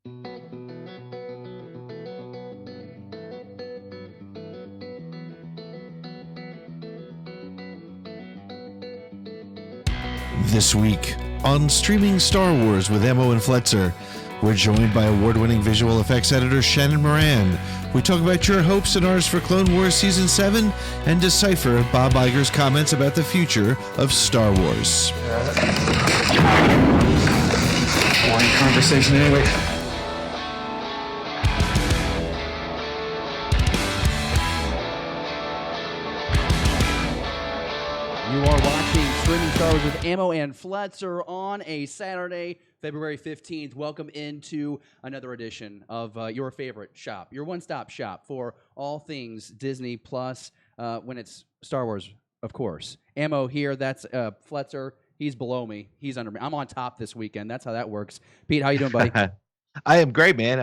This week on Streaming Star Wars with Emo and Fletzer, we're joined by award-winning visual effects editor Shannon Moran. We talk about your hopes and ours for Clone Wars Season 7 and decipher Bob Iger's comments about the future of Star Wars. Boring conversation anyway. You are watching Streaming Star Wars with Ammo and Fletzer on a Saturday, February 15th. Welcome into another edition of your favorite shop, your one-stop shop for all things Disney Plus when it's Star Wars, of course. Ammo here, that's Fletzer. He's below me. He's under me. I'm on top this weekend. That's how that works. Pete, how you doing, buddy? I am great, man.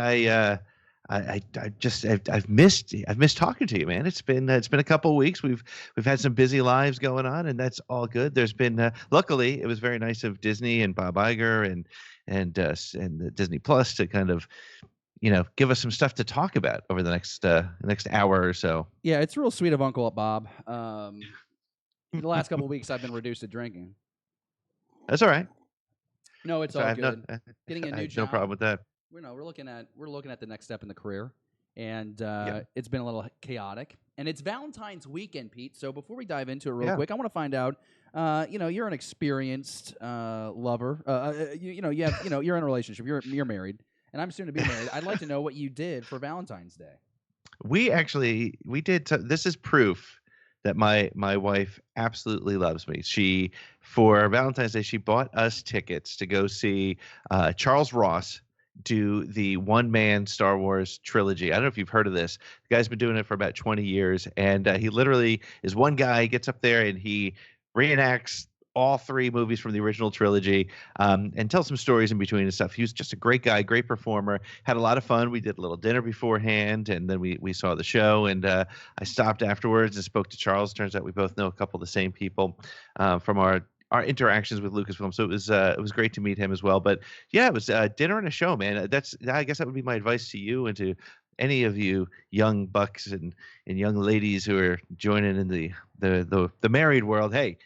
I've missed talking to you, man. It's been a couple of weeks. We've had some busy lives going on, and that's all good. There's been luckily it was very nice of Disney and Bob Iger and the Disney Plus to kind of give us some stuff to talk about over the next hour or so. Yeah, it's real sweet of Uncle Bob. The last couple of weeks I've been reduced to drinking. That's all right. No, it's all good. Getting a new job. No problem with that. We're looking at the next step in the career, and Yeah. It's been a little chaotic. And it's Valentine's weekend, Pete. So before we dive into it real quick, I want to find out. You're an experienced lover. You're in a relationship. You're married, and I'm soon to be married. I'd like to know what you did for Valentine's Day. We did. This is proof that my wife absolutely loves me. For Valentine's Day, she bought us tickets to go see Charles Ross do the one-man Star Wars trilogy. I don't know if you've heard of this. The guy's been doing it for about 20 years, and he literally is one guy. He gets up there and he reenacts all three movies from the original trilogy and tells some stories in between and stuff. He was just a great guy, great performer, had a lot of fun. We did a little dinner beforehand, and then we saw the show, and I stopped afterwards and spoke to Charles. Turns out we both know a couple of the same people from our interactions with Lucasfilm, so it was great to meet him as well. But yeah, it was dinner and a show, man. I guess that would be my advice to you and to any of you young bucks and young ladies who are joining in the married world. Hey,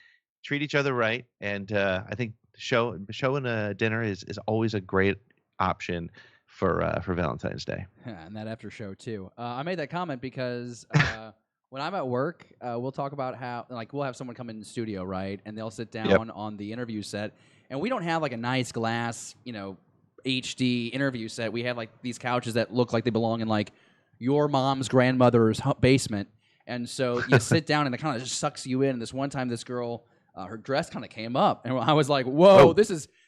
treat each other right, and I think show and a dinner is always a great option for Valentine's Day. And that after show too. I made that comment because when I'm at work, we'll talk about how we'll have someone come in the studio, right, and they'll sit down on the interview set, and we don't have a nice glass, HD interview set. We have these couches that look like they belong in your mom's grandmother's basement, and so you sit down and it kind of just sucks you in. And this one time, this girl, her dress kind of came up, and I was like, "Whoa, Oh.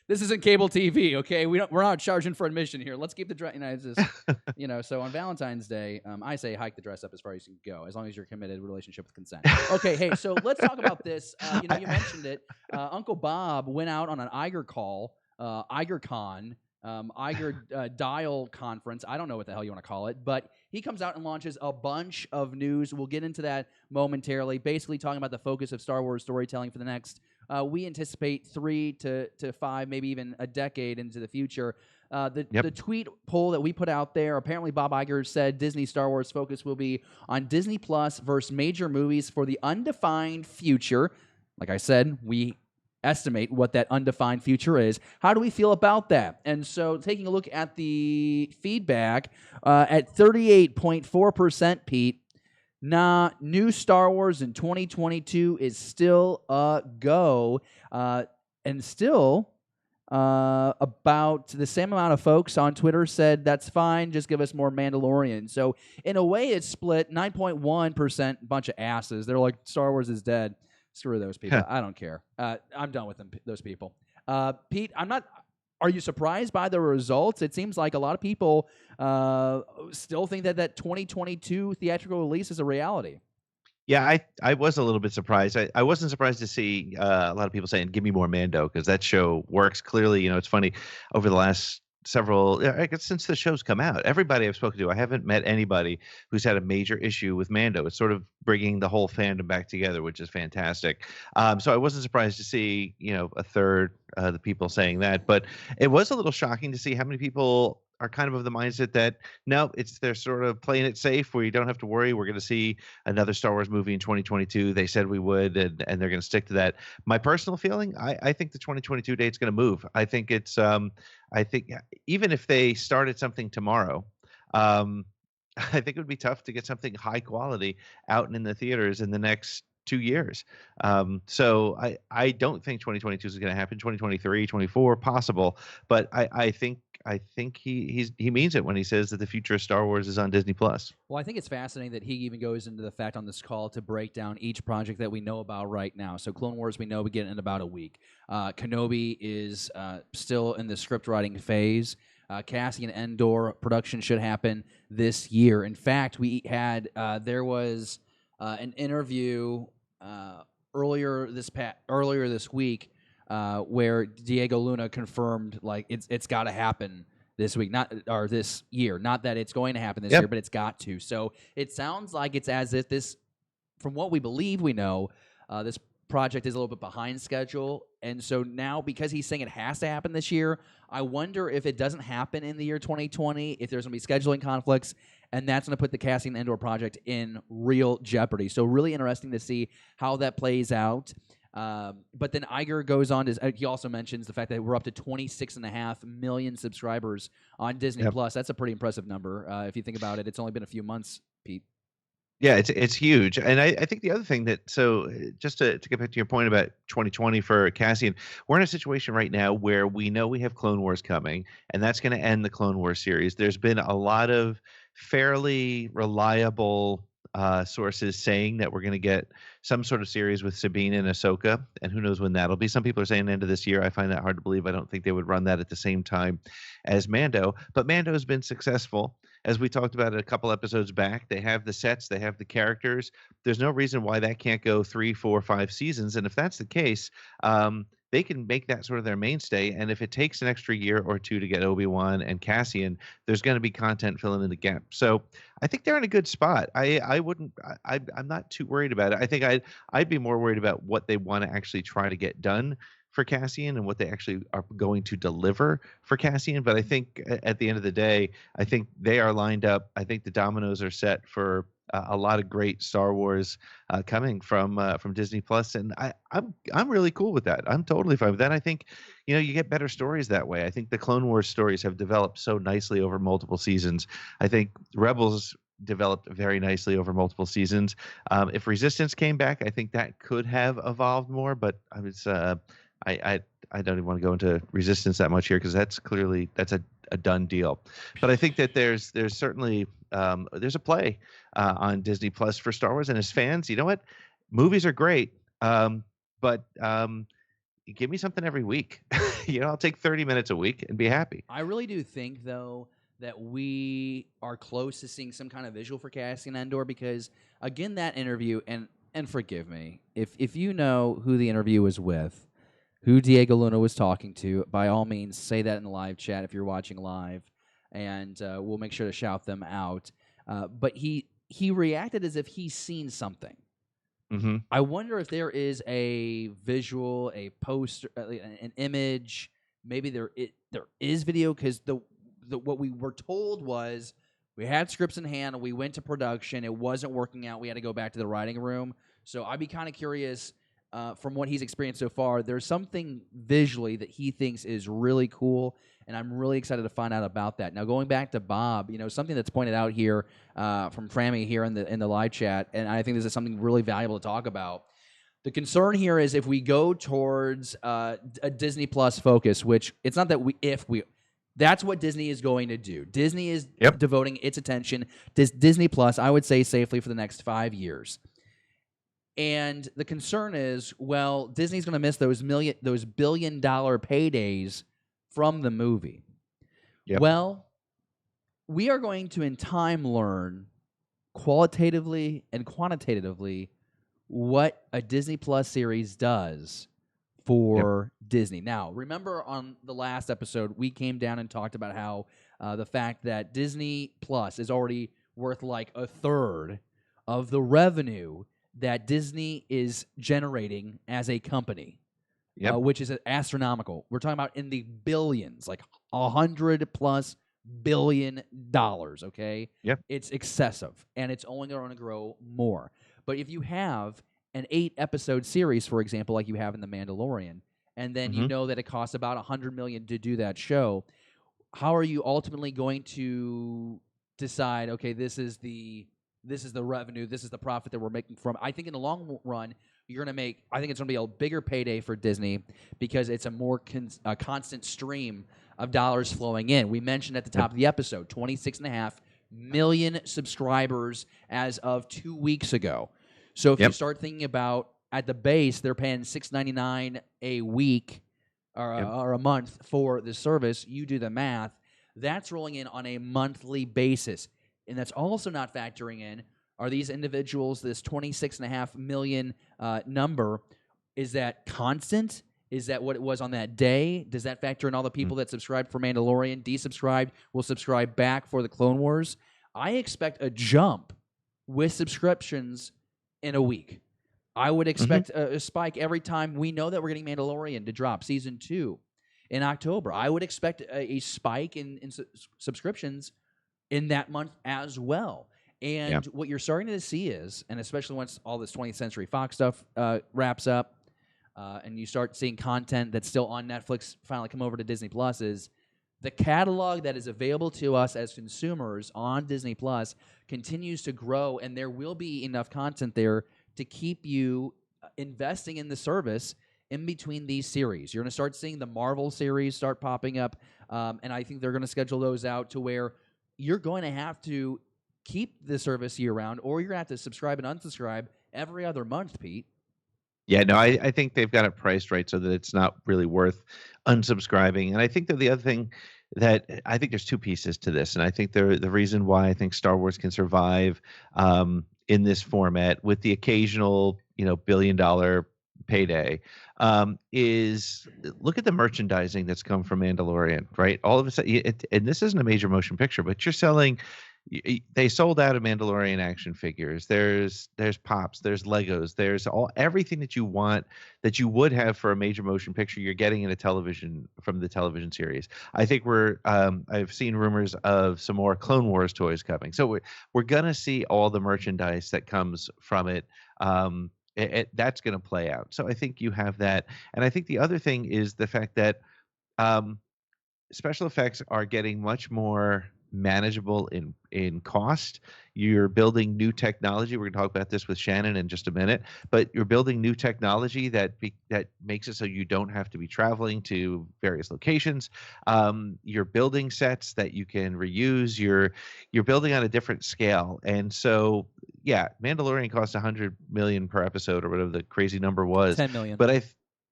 This isn't cable TV, okay? We're not charging for admission here. Let's keep the dress." It's just, So on Valentine's Day, I say hike the dress up as far as you can go, as long as you're committed relationship with consent. Okay, hey, so let's talk about this. You mentioned it. Uncle Bob went out on an Iger call, IgerCon. Iger Dial Conference. I don't know what the hell you want to call it, but he comes out and launches a bunch of news. We'll get into that momentarily, basically talking about the focus of Star Wars storytelling for the next, we anticipate 3 to 5, maybe even a decade into the future. The tweet poll that we put out there, apparently Bob Iger said Disney Star Wars focus will be on Disney Plus versus major movies for the undefined future. Like I said, we estimate what that undefined future is. How do we feel about that? And so taking a look at the feedback, at 38.4%, Pete, new Star Wars in 2022 is still a go. And still about the same amount of folks on Twitter said, that's fine, just give us more Mandalorian. So in a way, it's split 9.1%, bunch of asses. They're like, Star Wars is dead. Screw those people. I don't care. I'm done with them. Those people. Pete, are you surprised by the results? It seems like a lot of people still think that 2022 theatrical release is a reality. Yeah, I was a little bit surprised. I wasn't surprised to see a lot of people saying, give me more Mando, because that show works. Clearly, it's funny, over the last I guess since the show's come out, everybody I've spoken to, I haven't met anybody who's had a major issue with Mando. It's sort of bringing the whole fandom back together, which is fantastic. So I wasn't surprised to see, a third the people saying that, but it was a little shocking to see how many people are kind of the mindset that no, they're sort of playing it safe where you don't have to worry. We're going to see another Star Wars movie in 2022. They said we would, and they're going to stick to that. My personal feeling, I think the 2022 date's going to move. I think I think even if they started something tomorrow, um, I think it would be tough to get something high quality out and in the theaters in the next 2 years. So I don't think 2022 is going to happen. 2023, 24, possible, but I think he means it when he says that the future of Star Wars is on Disney Plus. Well, I think it's fascinating that he even goes into the fact on this call to break down each project that we know about right now. So Clone Wars, we know we get in about a week. Kenobi is still in the script writing phase. Cassian Endor production should happen this year. In fact, we had there was an interview earlier this week where Diego Luna confirmed like it's got to happen this week, or this year. Not that it's going to happen this year, but it's got to. So it sounds like it's as if this, from what we believe we know, this project is a little bit behind schedule. And so now, because he's saying it has to happen this year, I wonder if it doesn't happen in the year 2020, if there's going to be scheduling conflicts, and that's going to put the Cassian Andor project in real jeopardy. So really interesting to see how that plays out. But then Iger goes on to, he also mentions the fact that we're up to 26.5 million subscribers on Disney Plus. That's a pretty impressive number. If you think about it, it's only been a few months, Pete. Yeah, it's huge. And I think the other thing that, so just to get back to your point about 2020 for Cassian, we're in a situation right now where we know we have Clone Wars coming, and that's going to end the Clone Wars series. There's been a lot of fairly reliable sources saying that we're going to get some sort of series with Sabine and Ahsoka, and who knows when that'll be. Some people are saying end of this year. I find that hard to believe. I don't think they would run that at the same time as Mando, but Mando has been successful. As we talked about a couple episodes back, they have the sets, they have the characters. There's no reason why that can't go 3, 4, 5 seasons. And if that's the case, they can make that sort of their mainstay. And if it takes an extra year or two to get Obi-Wan and Cassian, there's going to be content filling in the gap. So I think they're in a good spot. I'm not too worried about it. I think I'd be more worried about what they want to actually try to get done for Cassian and what they actually are going to deliver for Cassian. But I think at the end of the day, I think they are lined up. I think the dominoes are set for a lot of great Star Wars coming from Disney Plus, and I'm really cool with that. I'm totally fine with that. I think you get better stories that way. I think the Clone Wars stories have developed so nicely over multiple seasons. I think Rebels developed very nicely over multiple seasons. If Resistance came back, I think that could have evolved more. But I was I don't even want to go into Resistance that much here because that's a done deal. But I think that there's certainly there's a play on Disney Plus for Star Wars, and as fans, you know what? Movies are great, but give me something every week. I'll take 30 minutes a week and be happy. I really do think, though, that we are close to seeing some kind of visual for Cassian Andor because, again, that interview, and forgive me, if you know who the interview was with, who Diego Luna was talking to, by all means, say that in the live chat if you're watching live, and we'll make sure to shout them out. But he reacted as if he's seen something. Mm-hmm. I wonder if there is a visual, a poster, an image. Maybe there is video because what we were told was we had scripts in hand and we went to production. It wasn't working out. We had to go back to the writing room. So I'd be kind of curious. From what he's experienced so far, there's something visually that he thinks is really cool, and I'm really excited to find out about that. Now, going back to Bob, something that's pointed out here from Frammy here in the live chat, and I think this is something really valuable to talk about. The concern here is if we go towards a Disney Plus focus, which it's not that that's what Disney is going to do. Disney is devoting its attention to Disney Plus, I would say safely, for the next 5 years. And the concern is, well, Disney's going to miss those billion-dollar paydays from the movie. Yep. Well, we are going to, in time, learn qualitatively and quantitatively what a Disney Plus series does for Disney. Now, remember on the last episode, we came down and talked about how the fact that Disney Plus is already worth like a third of the revenue that Disney is generating as a company, which is astronomical. We're talking about in the billions, like $100+ billion. Okay, Yep. it's excessive, and it's only going to grow more. But if you have an 8-episode series, for example, like you have in The Mandalorian, and then you Mhm. know that it costs about $100 million to do that show, how are you ultimately going to decide, okay, this is the revenue, this is the profit that we're making from? I think in the long run, you're going to make. I think it's going to be a bigger payday for Disney because it's a more constant stream of dollars flowing in. We mentioned at the top of the episode, 26.5 million subscribers as of 2 weeks ago. So if you Yep. start thinking about at the base, they're paying $6.99 a week Yep. or a month for the service. You do the math. That's rolling in on a monthly basis. And that's also not factoring in, are these individuals, this 26.5 million number, is that constant? Is that what it was on that day? Does that factor in all the people that subscribed for Mandalorian, desubscribed, will subscribe back for the Clone Wars? I expect a jump with subscriptions in a week. I would expect a spike every time we know that we're getting Mandalorian to drop season 2 in October. I would expect a spike in subscriptions in that month as well. And what you're starting to see is, and especially once all this 20th Century Fox stuff wraps up, and you start seeing content that's still on Netflix finally come over to Disney Plus, is the catalog that is available to us as consumers on Disney Plus continues to grow, and there will be enough content there to keep you investing in the service in between these series. You're going to start seeing the Marvel series start popping up, and I think they're going to schedule those out to where you're going to have to keep the service year-round, or you're going to have to subscribe and unsubscribe every other month, Pete. Yeah, no, I think they've got it priced right so that it's not really worth unsubscribing. And I think that the other thing that I think there's two pieces to this, and I think the reason why I think Star Wars can survive in this format with the occasional billion-dollar payday is look at the merchandising that's come from Mandalorian, right? All of a sudden, and this isn't a major motion picture, but you're selling. They sold out of Mandalorian action figures. There's pops, there's Legos, there's everything that you want that you would have for a major motion picture. You're getting in a television from the television series. I think I've seen rumors of some more Clone Wars toys coming. So we're gonna see all the merchandise that comes from it. That's gonna play out. So I think you have that, and I think the other thing is the fact that special effects are getting much more manageable in cost. You're building new technology. We're going to talk about this with Shannon in just a minute, but you're building new technology that makes it so you don't have to be traveling to various locations. You're building sets that you can reuse. You're building on a different scale, and so yeah, Mandalorian costs $100 million per episode or whatever the crazy number was. 10 million. But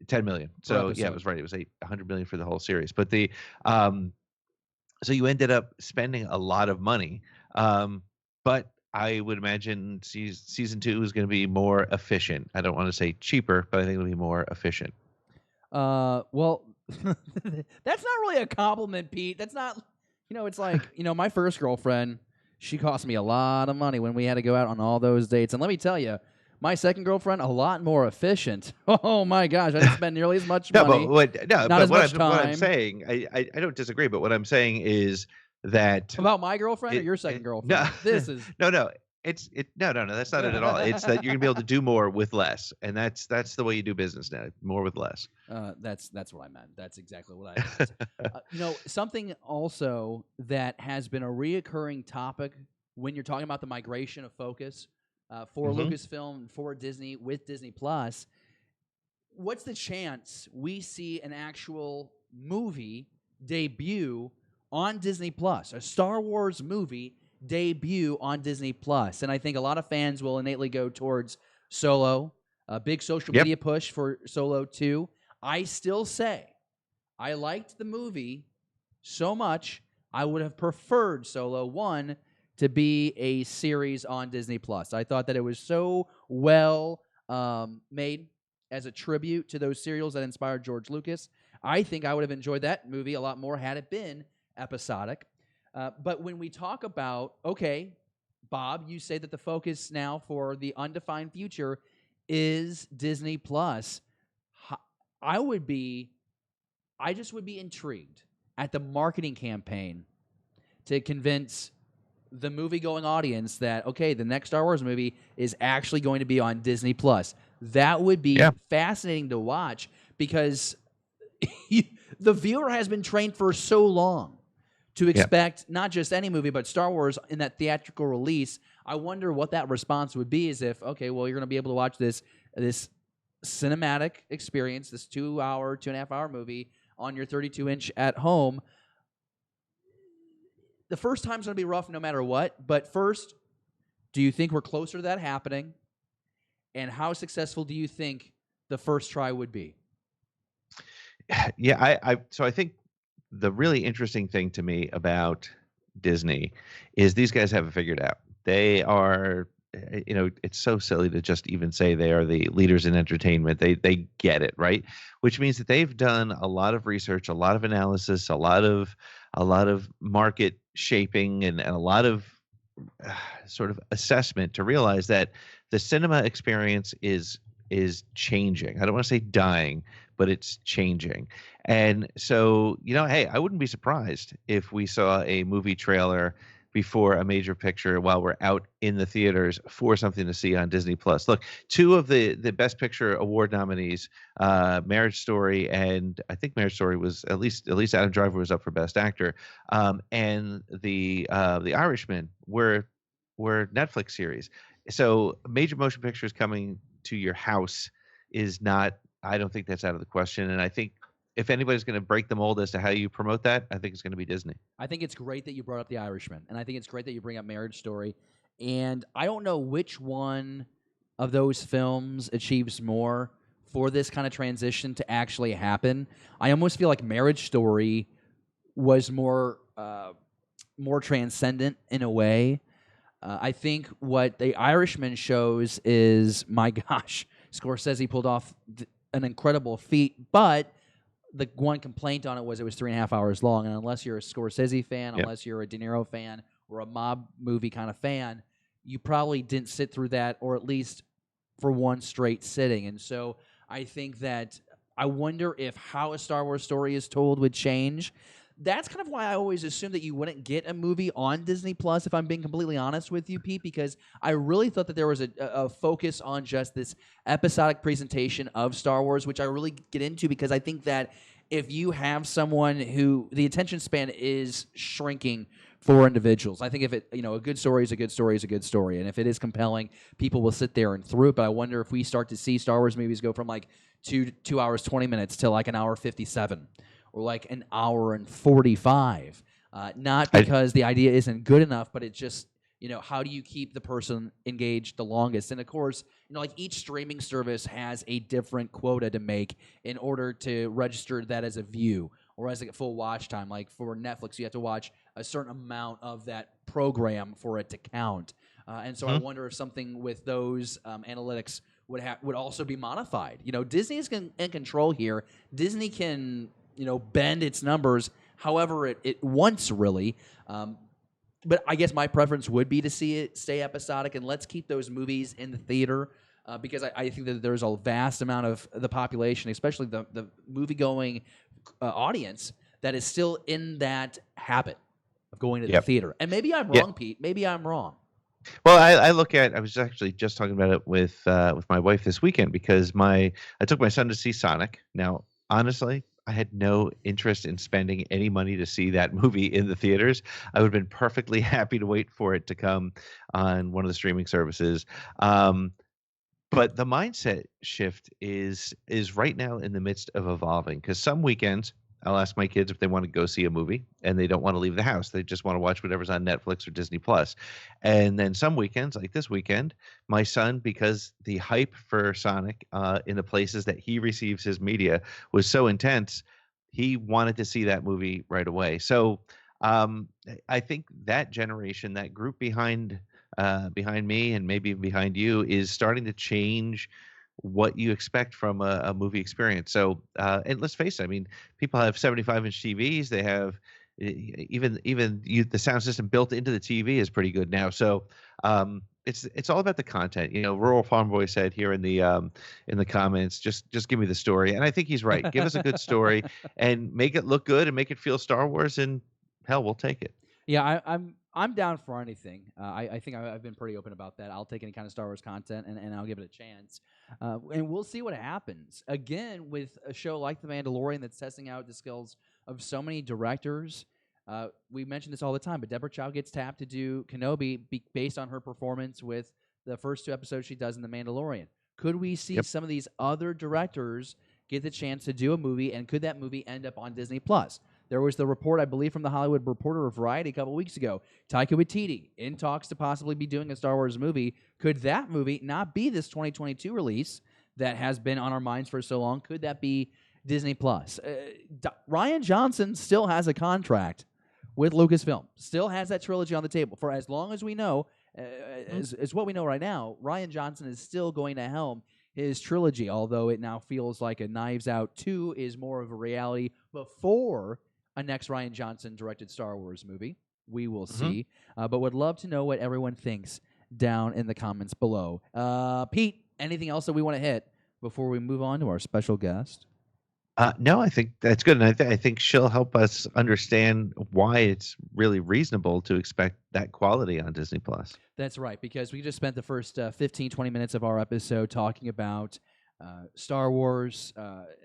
10 million. So episode. yeah, it was right. It was 100 million for the whole series. But so you ended up spending a lot of money. But I would imagine season 2 is going to be more efficient. I don't want to say cheaper, but I think it'll be more efficient. Well, that's not really a compliment, Pete. That's not, it's like, my first girlfriend, she cost me a lot of money when we had to go out on all those dates. And let me tell you, my second girlfriend, a lot more efficient. Oh my gosh, I didn't spend nearly as much money. What I'm saying, I don't disagree, but what I'm saying is that about my girlfriend or your second girlfriend. This is no. That's not it at all. It's that you're gonna be able to do more with less, and that's the way you do business now. More with less. That's what I meant. That's exactly what I meant. Something also that has been a reoccurring topic when you're talking about the migration of focus for Lucasfilm and for Disney with Disney Plus. What's the chance we see an actual movie debut on Disney Plus, a Star Wars movie debut on Disney Plus? And I think a lot of fans will innately go towards Solo, a big social media push for Solo 2. I still say I liked the movie so much, I would have preferred Solo 1 to be a series on Disney Plus. I thought that it was so well made as a tribute to those serials that inspired George Lucas. I think I would have enjoyed that movie a lot more had it been episodic. But when we talk about, okay, Bob, you say that the focus now for the undefined future is Disney Plus. I just would be intrigued at the marketing campaign to convince the movie-going audience that, okay, the next Star Wars movie is actually going to be on Disney Plus. That would be fascinating to watch because the viewer has been trained for so long to expect not just any movie, but Star Wars in that theatrical release. I wonder what that response would be, is if, okay, well, you're going to be able to watch this cinematic experience, this 2-hour, 2.5-hour movie on your 32-inch at home. The first time's going to be rough no matter what, but first, do you think we're closer to that happening? And how successful do you think the first try would be? Yeah, so I think the really interesting thing to me about Disney is these guys have it figured out. They are, it's so silly to just even say they are the leaders in entertainment. They get it, right? Which means that they've done a lot of research, a lot of analysis, a lot of market shaping, and a lot of sort of assessment to realize that the cinema experience is changing. I don't want to say dying, but it's changing. And so, hey, I wouldn't be surprised if we saw a movie trailer before a major picture while we're out in the theaters for something to see on Disney Plus. Look, two of the Best Picture award nominees, Marriage Story, and I think Marriage Story was at least Adam Driver was up for Best Actor, and the Irishman were Netflix series. So major motion pictures coming to your house is not. I don't think that's out of the question, and I think if anybody's going to break the mold as to how you promote that, I think it's going to be Disney. I think it's great that you brought up The Irishman, and I think it's great that you bring up Marriage Story. And I don't know which one of those films achieves more for this kind of transition to actually happen. I almost feel like Marriage Story was more transcendent in a way. I think what The Irishman shows is, my gosh, Scorsese pulled off an incredible feat, but the one complaint on it was 3.5 hours long, and unless you're a Scorsese fan, unless you're a De Niro fan or a mob movie kind of fan, you probably didn't sit through that, or at least for one straight sitting. And so I think that I wonder if how a Star Wars story is told would change. That's kind of why I always assumed that you wouldn't get a movie on Disney Plus, if I'm being completely honest with you, Pete, because I really thought that there was a focus on just this episodic presentation of Star Wars, which I really get into because I think that if you have someone who the attention span is shrinking for individuals, I think if it, a good story is a good story is a good story. And if it is compelling, people will sit there and through it. But I wonder if we start to see Star Wars movies go from like 2 hours, 20 minutes to like an hour 57. Or like an hour and 45, not because the idea isn't good enough, but it's just, how do you keep the person engaged the longest? And of course, like each streaming service has a different quota to make in order to register that as a view or as a full watch time. Like for Netflix, you have to watch a certain amount of that program for it to count. And so I wonder if something with those analytics would also be modified. Disney is in control here. Disney can bend its numbers however it wants, really. But I guess my preference would be to see it stay episodic, and let's keep those movies in the theater because I think that there's a vast amount of the population, especially the movie-going audience, that is still in that habit of going to the theater. And maybe I'm wrong, Pete. Maybe I'm wrong. Well, I look at. I was actually just talking about it with my wife this weekend because I took my son to see Sonic. Now, honestly, I had no interest in spending any money to see that movie in the theaters. I would have been perfectly happy to wait for it to come on one of the streaming services. But the mindset shift is right now in the midst of evolving because some weekends I'll ask my kids if they want to go see a movie and they don't want to leave the house. They just want to watch whatever's on Netflix or Disney Plus. And then some weekends, like this weekend, my son, because the hype for Sonic in the places that he receives his media was so intense, he wanted to see that movie right away. So I think that generation, that group behind me and maybe even behind you is starting to change what you expect from a movie experience. So, and let's face it, I mean, people have 75-inch TVs. They have even the sound system built into the TV is pretty good now. So, it's all about the content. Rural Farm Boy said here in the comments, just give me the story. And I think he's right. Give us a good story and make it look good and make it feel Star Wars, and hell, we'll take it. Yeah, I'm down for anything. I think I've been pretty open about that. I'll take any kind of Star Wars content and I'll give it a chance. And we'll see what happens. Again, with a show like The Mandalorian that's testing out the skills of so many directors. We mention this all the time, but Deborah Chow gets tapped to do Kenobi based on her performance with the first 2 episodes she does in The Mandalorian. Could we see some of these other directors get the chance to do a movie, and could that movie end up on Disney Plus? There was the report, I believe, from the Hollywood Reporter or Variety a couple weeks ago. Taika Waititi in talks to possibly be doing a Star Wars movie. Could that movie not be this 2022 release that has been on our minds for so long? Could that be Disney Plus? Rian Johnson still has a contract with Lucasfilm. Still has that trilogy on the table for as long as we know. As what we know right now, Rian Johnson is still going to helm his trilogy, although it now feels like a Knives Out 2 is more of a reality before a next Rian Johnson directed Star Wars movie. We will see. But would love to know what everyone thinks down in the comments below. Pete, anything else that we want to hit before we move on to our special guest? No, I think that's good. And I think she'll help us understand why it's really reasonable to expect that quality on Disney Plus. That's right, because we just spent the first 15, 20 minutes of our episode talking about Star Wars,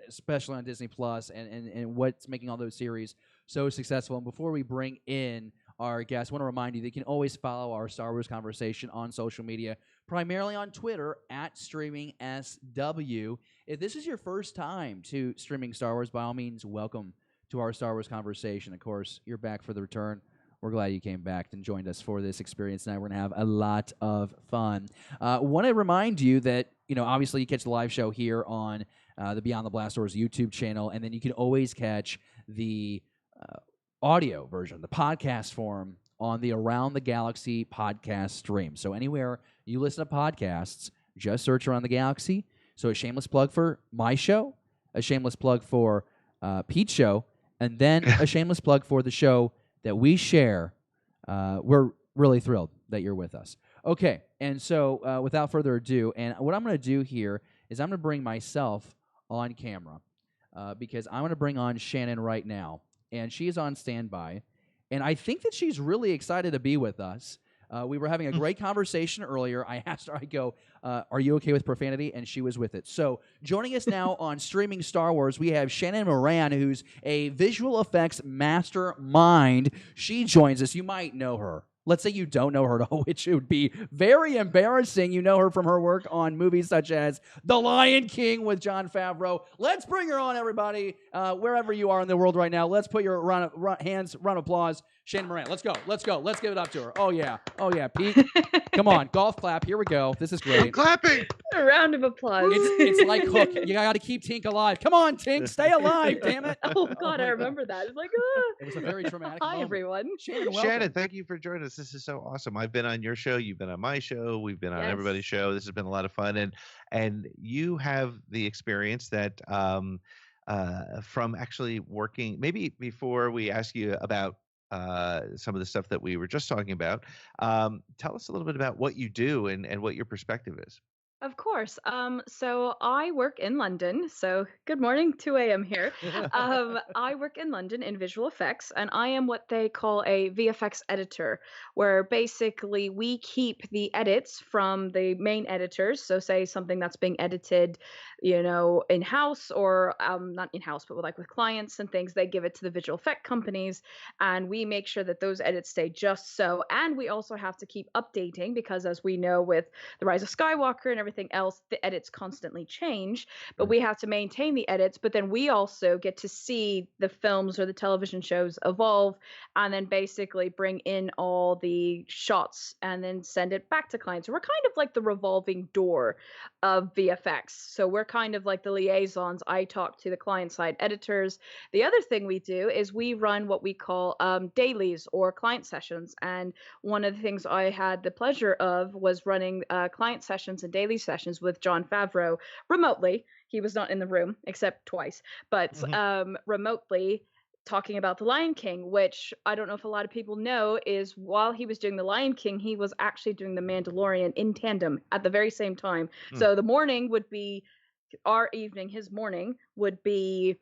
especially on Disney Plus, and what's making all those series so successful. And before we bring in our guests, I want to remind you that you can always follow our Star Wars conversation on social media, primarily on Twitter @StreamingSW. If this is your first time to streaming Star Wars, by all means, welcome to our Star Wars conversation. Of course, you're back for the return. We're glad you came back and joined us for this experience tonight. We're going to have a lot of fun. Want to remind you that, obviously you catch the live show here on the Beyond the Blast Doors YouTube channel, and then you can always catch the audio version, the podcast form, on the Around the Galaxy podcast stream. So anywhere you listen to podcasts, just search Around the Galaxy. So a shameless plug for my show, a shameless plug for Pete's show, and then a shameless plug for the show that we share. We're really thrilled that you're with us. Okay, and so without further ado, and what I'm going to do here is I'm going to bring myself on camera because I'm going to bring on Shannon right now, and she is on standby, and I think that she's really excited to be with us. We were having a great conversation earlier. I asked her, I go, are you okay with profanity? And she was with it. So joining us now on Streaming Star Wars, we have Shannon Moran, who's a visual effects mastermind. She joins us. You might know her. Let's say you don't know her, which would be very embarrassing. You know her from her work on movies such as The Lion King with Jon Favreau. Let's bring her on, everybody. Wherever you are in the world right now, let's put your round of applause. Shannon Moran, let's go. Let's go. Let's give it up to her. Oh, yeah. Oh, yeah. Pete, come on. Golf clap. Here we go. This is great. I'm clapping. A round of applause. It's like Hook. You got to keep Tink alive. Come on, Tink. Stay alive, damn it. Oh, God, I remember that. It's like, It was a very traumatic Hi, moment. everyone. Shannon, Thank you for joining us. This is so awesome. I've been on your show. You've been on my show. We've been on Yes. everybody's show. This has been a lot of fun. And you have the experience that from actually working, maybe before we ask you about some of the stuff that we were just talking about, tell us a little bit about what you do and what your perspective is. Of course. So I work in London. So good morning, 2 a.m. here. I work in London in visual effects, and I am what they call a VFX editor, where basically we keep the edits from the main editors. So say something that's being edited, in-house or not in-house, but with clients and things, they give it to the visual effect companies, and we make sure that those edits stay just so. And we also have to keep updating because, as we know, with the Rise of Skywalker and everything else, the edits constantly change, but we have to maintain the edits. But then we also get to see the films or the television shows evolve, and then basically bring in all the shots and then send it back to clients. So we're kind of like the revolving door of VFX. So we're kind of like the liaisons. I talk to the client side editors. The other thing we do is we run what we call dailies or client sessions. And one of the things I had the pleasure of was running client sessions and daily sessions with Jon Favreau remotely. He was not in the room except twice, but remotely, talking about The Lion King, which I don't know if a lot of people know is while he was doing The Lion King, he was actually doing The Mandalorian in tandem at the very same time. So the morning would be our evening, his morning would be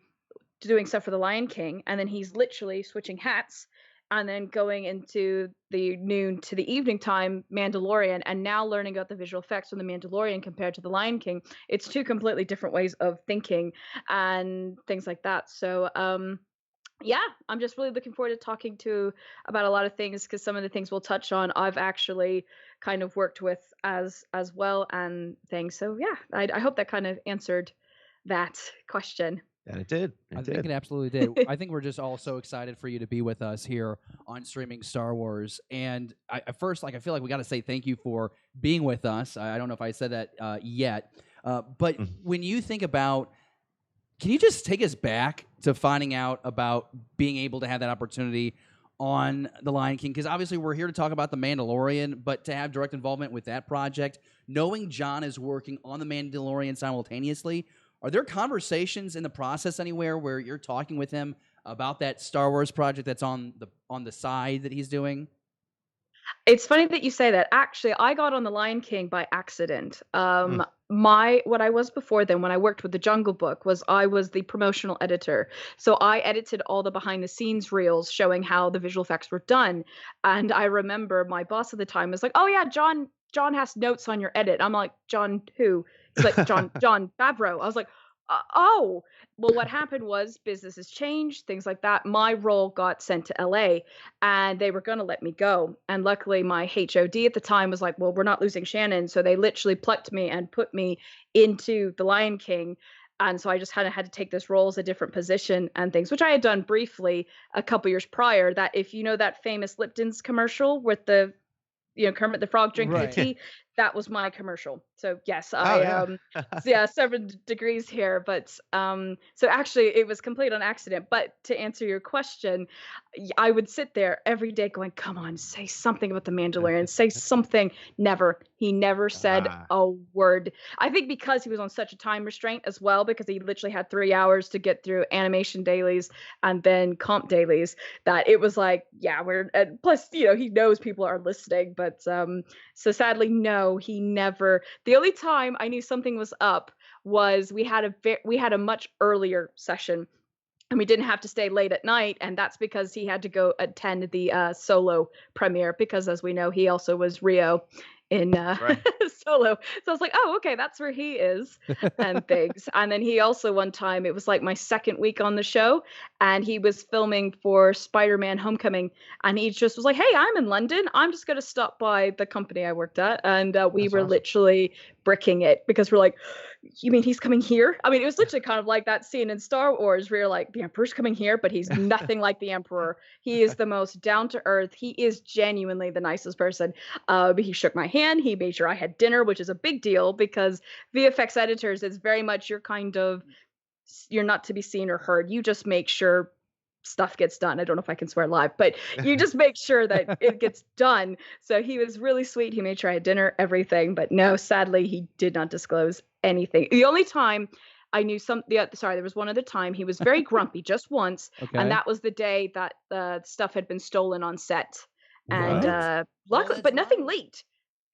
doing stuff for The Lion King, and then he's literally switching hats and then going into the noon to the evening time Mandalorian, and now learning about the visual effects from the Mandalorian compared to the Lion King. It's two completely different ways of thinking and things like that. So yeah, I'm just really looking forward to talking to about a lot of things, because some of the things we'll touch on I've actually kind of worked with as well and things. So yeah, I hope that kind of answered that question. And it did. I think it absolutely did. I think we're just all so excited for you to be with us here on Streaming Star Wars. And at first, I feel like we got to say thank you for being with us. I don't know if I said that yet, but when you think about, can you just take us back to finding out about being able to have that opportunity on The Lion King? Because obviously we're here to talk about The Mandalorian, but to have direct involvement with that project, knowing John is working on The Mandalorian simultaneously, are there conversations in the process anywhere where you're talking with him about that Star Wars project that's on the side that he's doing? It's funny that you say that. Actually, I got on The Lion King by accident. What I was before then, when I worked with the Jungle Book, was I was the promotional editor. So I edited all the behind the scenes reels showing how the visual effects were done. And I remember my boss at the time was like, "Oh yeah, John has notes on your edit." I'm like, "John who?" He's like, "John Favreau." I was like, "Oh." Well, what happened was business has changed, things like that. My role got sent to LA, and they were going to let me go. And luckily, my HOD at the time was like, "Well, we're not losing Shannon." So they literally plucked me and put me into The Lion King. And so I just kind of had to take this role as a different position and things, which I had done briefly a couple years prior. That, if you know that famous Lipton's commercial with the Kermit the Frog drinking the tea, that was my commercial. So yes, yeah, 7 degrees here, but so actually it was complete on accident. But to answer your question, I would sit there every day going, "Come on, say something about the Mandalorian, say something." He never said a word. I think because he was on such a time restraint as well, because he literally had 3 hours to get through animation dailies and then comp dailies, that it was like, yeah, and plus, he knows people are listening, but so sadly, no, he never. The only time I knew something was up was we had a much earlier session, and we didn't have to stay late at night, and that's because he had to go attend the Solo premiere, because as we know, he also was Rio in Solo. So I was like, "Oh, okay, that's where he is," and things. And then he also, one time, it was like my second week on the show, and he was filming for Spider-Man Homecoming, and he just was like, "Hey, I'm in London. I'm just going to stop by the company I worked at." And we were literally bricking it, because we're like, "You mean he's coming here?" I mean, it was literally kind of like that scene in Star Wars where you're like, "The Emperor's coming here," but he's nothing like the Emperor. He is the most down to earth. He is genuinely the nicest person. He shook my hand. He made sure I had dinner, which is a big deal, because VFX editors is very much you're not to be seen or heard. You just make sure stuff gets done. I don't know if I can swear live, but you just make sure that it gets done. So he was really sweet. He made sure I had dinner, everything. But no, sadly, he did not disclose anything. The only time I knew there was one other time he was very grumpy, just once, and that was the day that the stuff had been stolen on set. And luckily, but nothing leaked.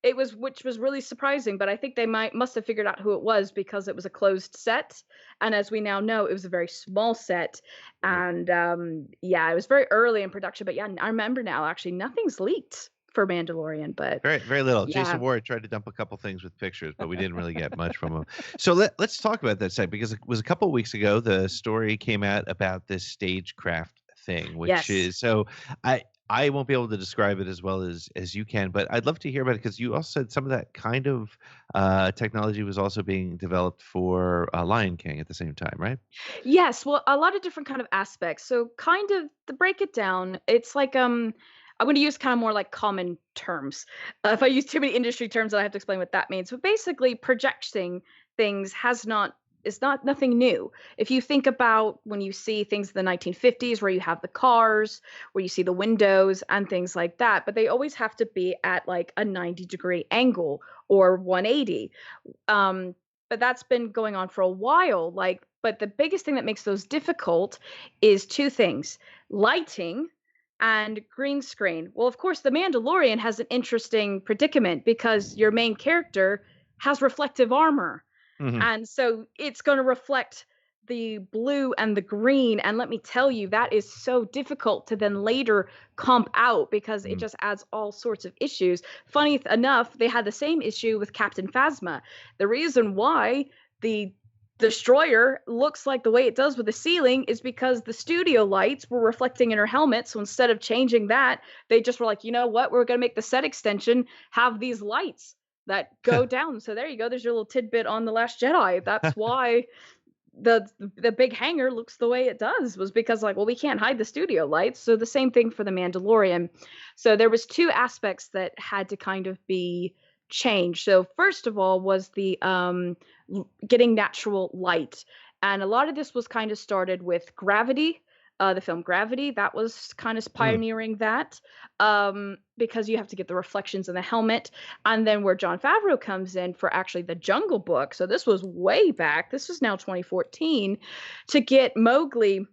Which was really surprising, but I think they must have figured out who it was, because it was a closed set, and as we now know, it was a very small set, and it was very early in production. But yeah, I remember now, actually, nothing's leaked for Mandalorian, but very, very little. Yeah. Jason Ward tried to dump a couple things with pictures, but we didn't really get much from him. So let's talk about that set, because it was a couple of weeks ago the story came out about this stagecraft thing, which is so I won't be able to describe it as well as you can, but I'd love to hear about it, because you also said some of that kind of technology was also being developed for Lion King at the same time, right? Yes, well, a lot of different kind of aspects. So kind of to break it down, it's like I'm going to use kind of more like common terms. If I use too many industry terms, I have to explain what that means. But basically, projecting things is not nothing new. If you think about when you see things in the 1950s, where you have the cars, where you see the windows and things like that, but they always have to be at like a 90-degree angle or 180. But that's been going on for a while. But the biggest thing that makes those difficult is two things: lighting and green screen. Well, of course, The Mandalorian has an interesting predicament, because your main character has reflective armor. And so it's going to reflect the blue and the green, and let me tell you, that is so difficult to then later comp out because it just adds all sorts of issues. Funny enough, they had the same issue with Captain Phasma. The reason why the destroyer looks like the way it does with the ceiling is because the studio lights were reflecting in her helmet. So instead of changing that, they just were like, you know what, we're going to make the set extension have these lights that go down. So there you go. There's your little tidbit on The Last Jedi. That's why the big hangar looks the way it does, was because like, well, we can't hide the studio lights. So the same thing for the Mandalorian. So there was two aspects that had to kind of be changed. So first of all was the getting natural light, and a lot of this was kind of started with Gravity. The film Gravity, that was kind of pioneering that, because you have to get the reflections in the helmet. And then where Jon Favreau comes in for actually the Jungle Book, so this was way back, this was now 2014, to get Mowgli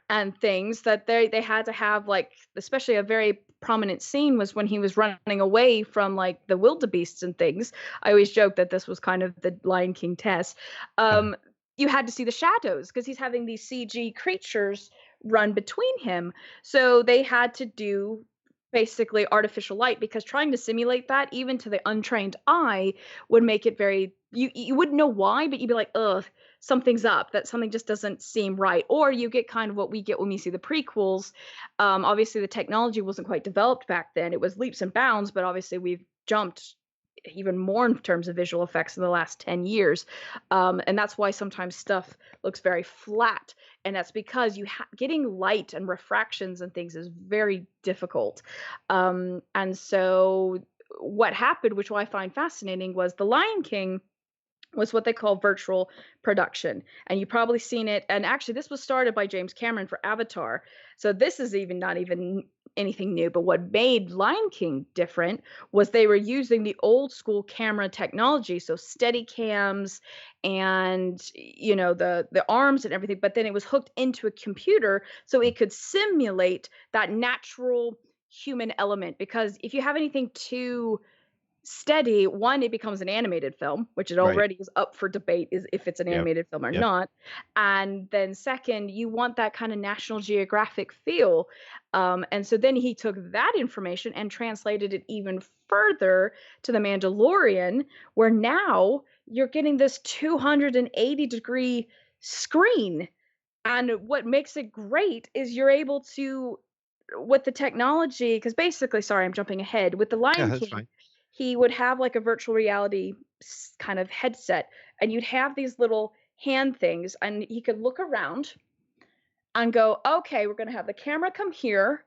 and things, that they had to have, like, especially a very prominent scene was when he was running away from like the wildebeests and things. I always joke that this was kind of the Lion King test. You had to see the shadows because he's having these CG creatures run between him. So they had to do basically artificial light, because trying to simulate that even to the untrained eye would make it very, you wouldn't know why, but you'd be like, ugh, something's up, that something just doesn't seem right. Or you get kind of what we get when we see the prequels. Obviously the technology wasn't quite developed back then. It was leaps and bounds, but obviously we've jumped even more in terms of visual effects in the last 10 years. And that's why sometimes stuff looks very flat. And that's because getting light and refractions and things is very difficult. And so what happened, which I find fascinating, was The Lion King was what they call virtual production. And you've probably seen it. And actually, this was started by James Cameron for Avatar. So this is not even anything new. But what made Lion King different was they were using the old school camera technology. So steady cams and, you know, the arms and everything. But then it was hooked into a computer so it could simulate that natural human element. Because if you have anything too steady, one, it becomes an animated film, which it already is up for debate, is if it's an animated film or not. And then second, you want that kind of National Geographic feel. And so then he took that information and translated it even further to The Mandalorian, where now you're getting this 280-degree screen. And what makes it great is you're able to, with the technology, because basically, sorry, I'm jumping ahead, with the Lion King, he would have like a virtual reality kind of headset, and you'd have these little hand things, and he could look around and go, okay, we're going to have the camera come here.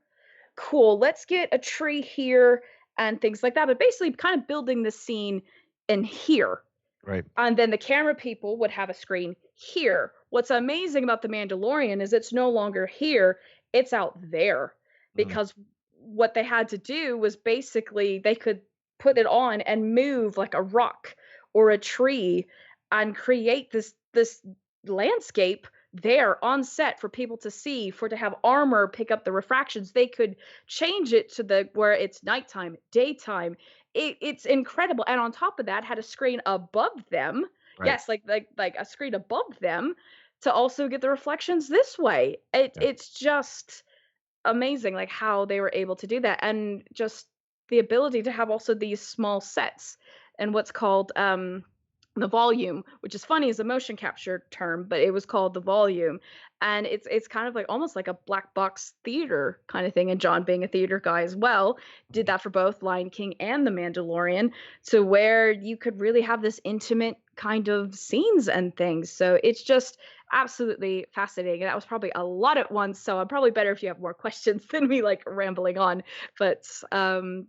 Cool. Let's get a tree here and things like that. But basically kind of building the scene in here. Right. And then the camera people would have a screen here. What's amazing about The Mandalorian is it's no longer here. It's out there, because what they had to do was basically they could put it on and move like a rock or a tree and create this landscape there on set for people to see, to have armor pick up the refractions. They could change it to where it's nighttime, daytime. It's incredible. And on top of that, had a screen above them. Right. Yes, like a screen above them to also get the reflections this way. It's just amazing, like how they were able to do that, and just the ability to have also these small sets and what's called the volume, which is funny as a motion capture term, but it was called the volume. And it's kind of like almost like a black box theater kind of thing. And John, being a theater guy as well, did that for both Lion King and The Mandalorian, to where you could really have this intimate kind of scenes and things. So it's just absolutely fascinating. And that was probably a lot at once. So I'm probably better if you have more questions than me like rambling on. But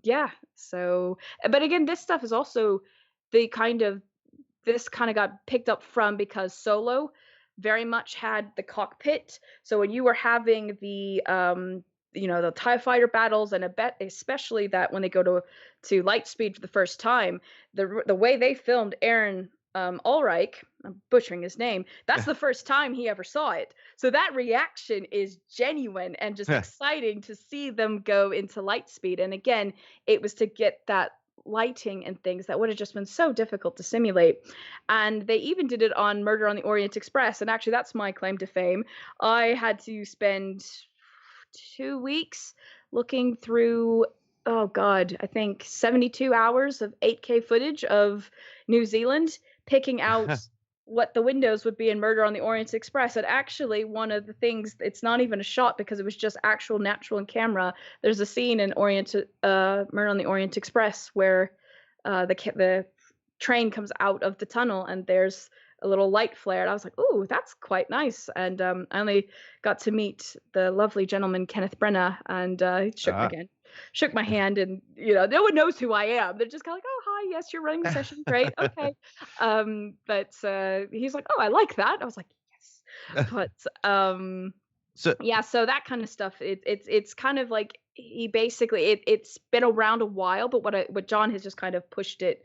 yeah. So, but again, this stuff is also this kind of got picked up from, because Solo very much had the cockpit. So when you were having the the TIE fighter battles, and especially that when they go to Lightspeed for the first time, the way they filmed Aaron Ulrich, I'm butchering his name, that's the first time he ever saw it. So that reaction is genuine and just exciting to see them go into Lightspeed. And again, it was to get that lighting and things that would have just been so difficult to simulate. And they even did it on Murder on the Orient Express. And actually, that's my claim to fame. I had to spend 2 weeks looking through, oh God, I think 72 hours of 8K footage of New Zealand, picking out what the windows would be in Murder on the Orient Express. And actually, one of the things, it's not even a shot because it was just actual natural in camera. There's a scene in Murder on the Orient Express where the train comes out of the tunnel and there's a little light flare. And I was like, "Ooh, that's quite nice." And I only got to meet the lovely gentleman Kenneth Branagh, and he shook my hand, and no one knows who I am. They're just kind of like, "Oh, hi, yes, you're running the session, great, okay." But he's like, "Oh, I like that." I was like, "Yes," but So yeah, so that kind of stuff. It's kind of like he basically it's been around a while, but what John has just kind of pushed it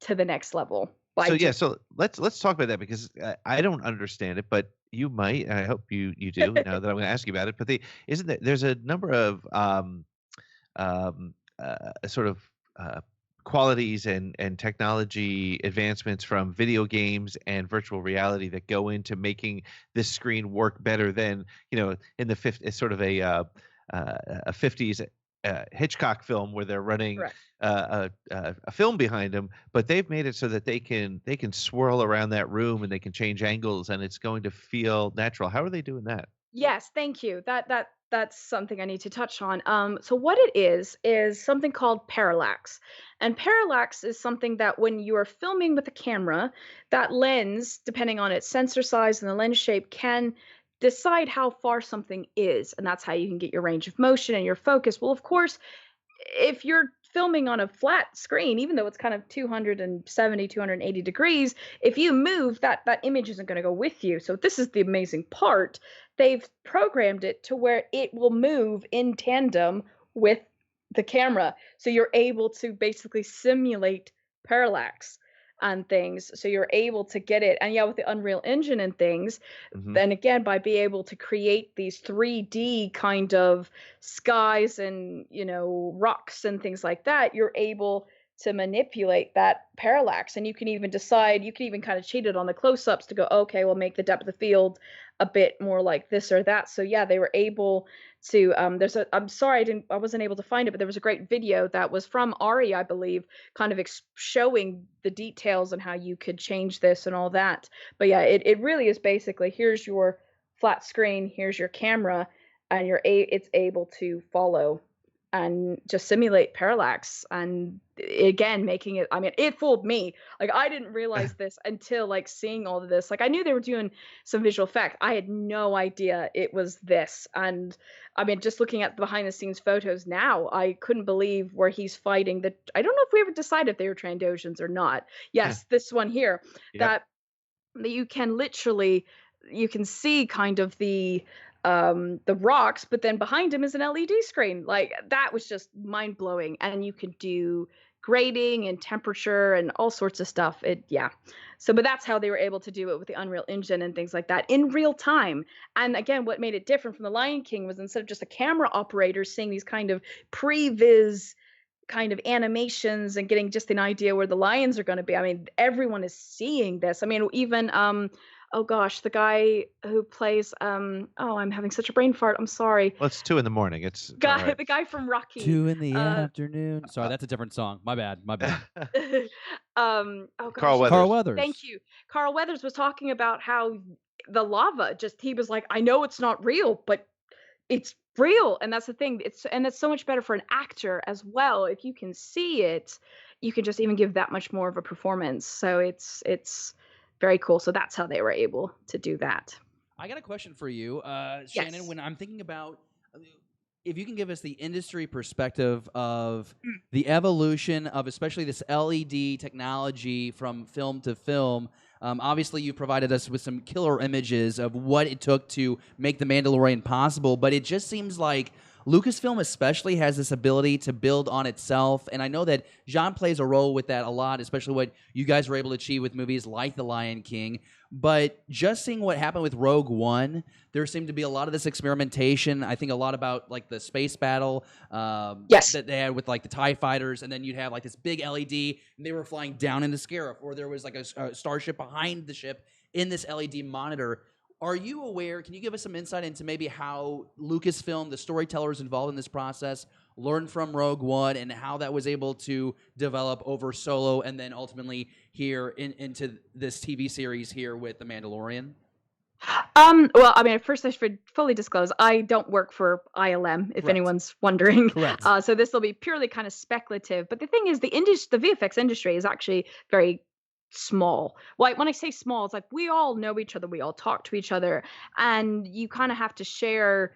to the next level. so yeah, so let's talk about that because I don't understand it, but you might. And I hope you do. Now that I'm going to ask you about it, but there's a number of sort of qualities and technology advancements from video games and virtual reality that go into making this screen work better than in the it's sort of a 50s Hitchcock film where they're running Correct. a film behind them, but they've made it so that they can swirl around that room and they can change angles and it's going to feel natural. How are they doing that? Yes, thank you. That's something I need to touch on. So what it is something called parallax. And parallax is something that when you are filming with a camera, that lens, depending on its sensor size and the lens shape, can decide how far something is. And that's how you can get your range of motion and your focus. Well, of course, if you're filming on a flat screen, even though it's kind of 270, 280 degrees, if you move, that image isn't going to go with you. So this is the amazing part. They've programmed it to where it will move in tandem with the camera. So you're able to basically simulate parallax and things. So you're able to get it. And yeah, with the Unreal Engine and things, then again, by being able to create these 3D kind of skies and, rocks and things like that, you're able to manipulate that parallax. And you can even kind of cheat it on the close-ups to go, okay, we'll make the depth of the field a bit more like this or that. So yeah, they were able to I'm sorry I wasn't able to find it, but there was a great video that was from Ari, I believe, kind of showing the details on how you could change this and all that. But yeah, it really is basically, here's your flat screen, here's your camera, and it's able to follow and just simulate parallax. And again, making it, I mean, it fooled me. Like, I didn't realize this until like seeing all of this. Like, I knew they were doing some visual effect. I had no idea it was this. And I mean, just looking at the behind the scenes photos now, I couldn't believe where he's fighting I don't know if we ever decided if they were Trandoshans or not. Yes, this one here, Yep. that you can literally, you can see kind of the rocks, but then behind him is an LED screen. Like, that was just mind blowing. And you could do grading and temperature and all sorts of stuff. But that's how they were able to do it with the Unreal Engine and things like that in real time. And again, what made it different from the Lion King was instead of just a camera operator seeing these kind of previs kind of animations and getting just an idea where the lions are going to be. I mean, everyone is seeing this. I mean, even oh gosh, the guy who plays I'm having such a brain fart. I'm sorry. Well, it's 2 in the morning. It's Guy, all right. the guy from Rocky. 2 in the afternoon. Sorry, that's a different song. My bad. Oh gosh. Carl Weathers. Carl Weathers. Thank you. Carl Weathers was talking about how the lava he was like, I know it's not real, but it's real. And that's the thing. It's so much better for an actor as well. If you can see it, you can just even give that much more of a performance. So it's very cool. So that's how they were able to do that. I got a question for you, Shannon. Yes. When I'm thinking about, if you can give us the industry perspective of the evolution of especially this LED technology from film to film. Obviously, you provided us with some killer images of what it took to make The Mandalorian possible, but it just seems like Lucasfilm especially has this ability to build on itself, and I know that Jean plays a role with that a lot, especially what you guys were able to achieve with movies like The Lion King. But just seeing what happened with Rogue One, there seemed to be a lot of this experimentation. I think a lot about like the space battle Yes. that they had with like the TIE fighters, and then you'd have like this big LED, and they were flying down into Scarif, or there was like a starship behind the ship in this LED monitor. Are you aware, can you give us some insight into maybe how Lucasfilm, the storytellers involved in this process, learned from Rogue One and how that was able to develop over Solo and then ultimately here into this TV series here with The Mandalorian? Well, I mean, first I should fully disclose, I don't work for ILM, if Correct. anyone's wondering. Correct. So this will be purely kind of speculative. But the thing is, the VFX industry is actually very small. Like when I say small, it's like we all know each other, we all talk to each other, and you kind of have to share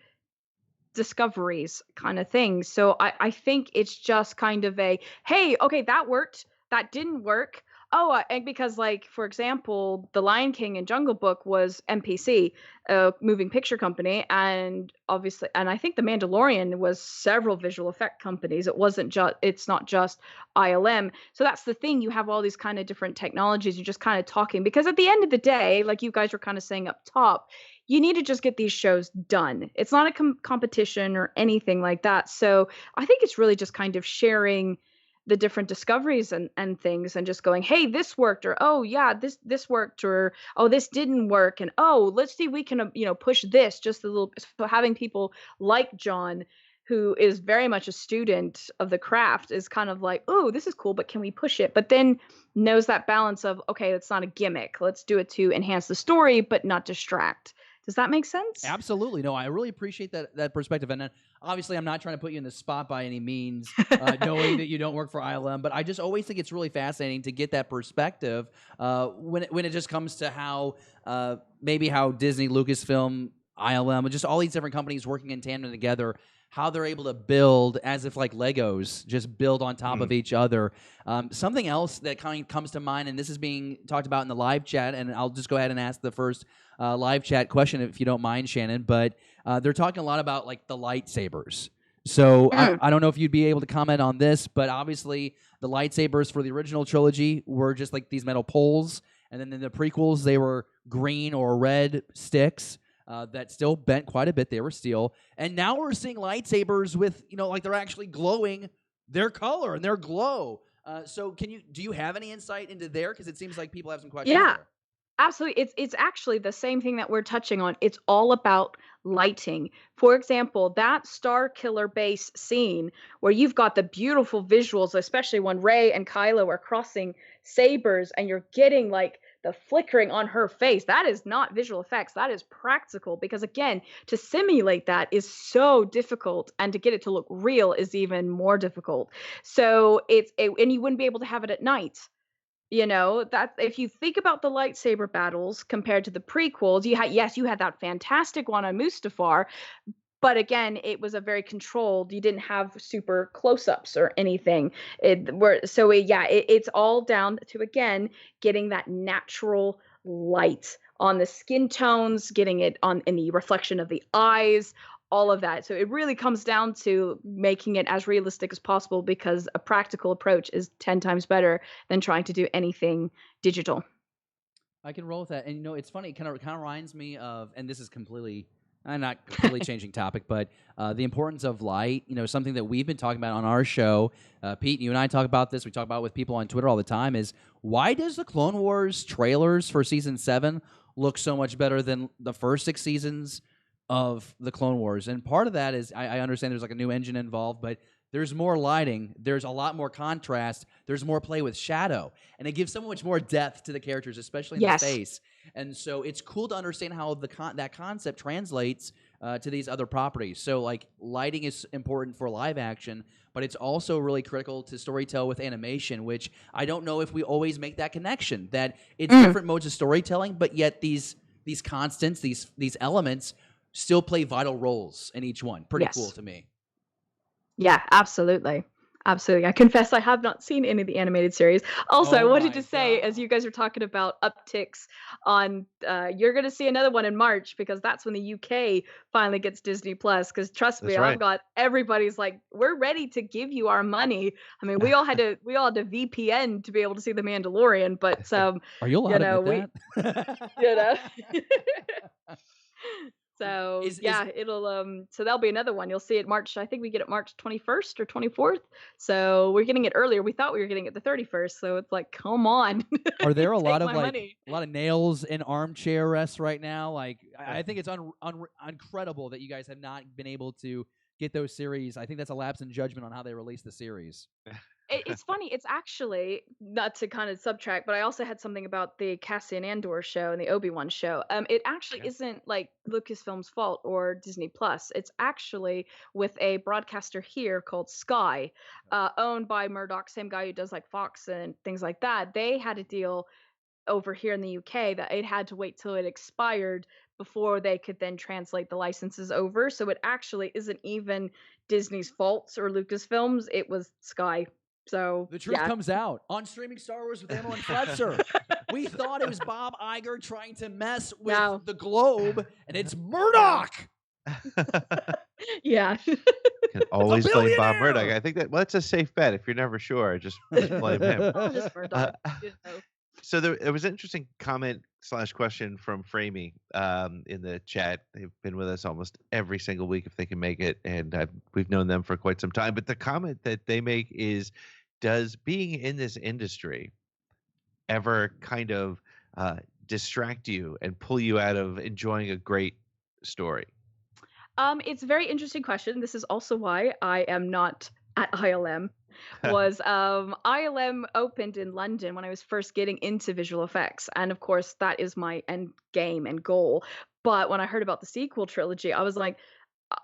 discoveries kind of thing. So I think it's just kind of a, hey, okay, that worked, that didn't work. Oh, and because like, for example, The Lion King and Jungle Book was MPC, a moving picture company, and obviously, and I think The Mandalorian was several visual effect companies. It's not just ILM. So that's the thing. You have all these kind of different technologies. You're just kind of talking, because at the end of the day, like you guys were kind of saying up top, you need to just get these shows done. It's not a competition or anything like that. So I think it's really just kind of sharing the different discoveries and things, and just going, hey, this worked, or oh yeah, this worked, or oh, this didn't work, and oh, let's see, we can push this just a little. So having people like John, who is very much a student of the craft, is kind of like, oh, this is cool, but can we push it? But then knows that balance of, okay, it's not a gimmick, let's do it to enhance the story but not distract. Does that make sense? Absolutely. No, I really appreciate that perspective. And obviously, I'm not trying to put you in the spot by any means, knowing that you don't work for ILM. But I just always think it's really fascinating to get that perspective when it just comes to how maybe how Disney, Lucasfilm, ILM, just all these different companies working in tandem together, how they're able to build as if like Legos, just build on top of each other. Something else that kind of comes to mind, and this is being talked about in the live chat, and I'll just go ahead and ask the first live chat question if you don't mind, Shannon, but they're talking a lot about like the lightsabers. So I don't know if you'd be able to comment on this, but obviously the lightsabers for the original trilogy were just like these metal poles, and then in the prequels they were green or red sticks. That still bent quite a bit. They were steel. And now we're seeing lightsabers with, like they're actually glowing their color and their glow. So do you have any insight into there? Because it seems like people have some questions there. Absolutely. It's actually the same thing that we're touching on. It's all about lighting. For example, that Star Killer base scene where you've got the beautiful visuals, especially when Rey and Kylo are crossing sabers and you're getting like the flickering on her face. That is not visual effects. That is practical, because again, to simulate that is so difficult, and to get it to look real is even more difficult. So and you wouldn't be able to have it at night. That if you think about the lightsaber battles compared to the prequels, you had that fantastic one on Mustafar, but again, it was a very controlled. You didn't have super close-ups or anything. It's all down to, again, getting that natural light on the skin tones, getting it in the reflection of the eyes, all of that. So it really comes down to making it as realistic as possible, because a practical approach is 10 times better than trying to do anything digital. I can roll with that. And it's funny, it kind of reminds me of, and this is completely, I'm not completely changing topic, but the importance of light, something that we've been talking about on our show. Pete, you and I talk about this, we talk about it with people on Twitter all the time, is why does the Clone Wars trailers for season 7 look so much better than the first 6 seasons of the Clone Wars? And part of that is I understand there's like a new engine involved, but there's more lighting, there's a lot more contrast, there's more play with shadow, and it gives so much more depth to the characters, especially in the face. And so it's cool to understand how that concept translates to these other properties. So like lighting is important for live action, but it's also really critical to storytell with animation, which I don't know if we always make that connection, that it's different modes of storytelling, but yet these constants, these elements still play vital roles in each one. Pretty cool to me. Yeah, absolutely. Absolutely. I confess I have not seen any of the animated series. Also, I Oh wanted my to say, as god. you guys were talking about upticks on, you're going to see another one in March because that's when the UK finally gets Disney Plus. Because trust me, That's I've right. got everybody's like, we're ready to give you our money. I mean, we all had to VPN to be able to see the Mandalorian, but Are you allowed you to know, admit you know. that? So Is yeah, it'll so that'll be another one. You'll see it March, I think we get it March 21st or 24th. So we're getting it earlier. We thought we were getting it the 31st. So it's like, come on. Are there a lot Take of my money. a lot of nails in armchair rests right now? Like, I think it's incredible that you guys have not been able to get those series. I think that's a lapse in judgment on how they release the series. It's funny. It's actually not to kind of subtract, but I also had something about the Cassian Andor show and the Obi-Wan show. It actually Yeah. isn't like Lucasfilm's fault or Disney Plus. It's actually with a broadcaster here called Sky, owned by Murdoch, same guy who does like Fox and things like that. They had a deal over here in the UK that it had to wait till it expired before they could then translate the licenses over. So it actually isn't even Disney's fault or Lucasfilm's. It was Sky. So The truth yeah. comes out on Streaming Star Wars with Ammo and Fletcher. We thought it was Bob Iger trying to mess with No. the globe, and it's Murdoch. Yeah. Can always blame Bob Murdoch. billionaire! I think that's a safe bet. If you're never sure, just blame him. Oh, just Murdoch. You know. So there was an interesting comment / question from Framey in the chat. They've been with us almost every single week if they can make it, and we've known them for quite some time. But the comment that they make is, does being in this industry ever kind of distract you and pull you out of enjoying a great story? It's a very interesting question. This is also why I am not at ILM. Was ILM opened in London when I was first getting into visual effects, and of course that is my end game and goal. But when I heard about the sequel trilogy, I was like,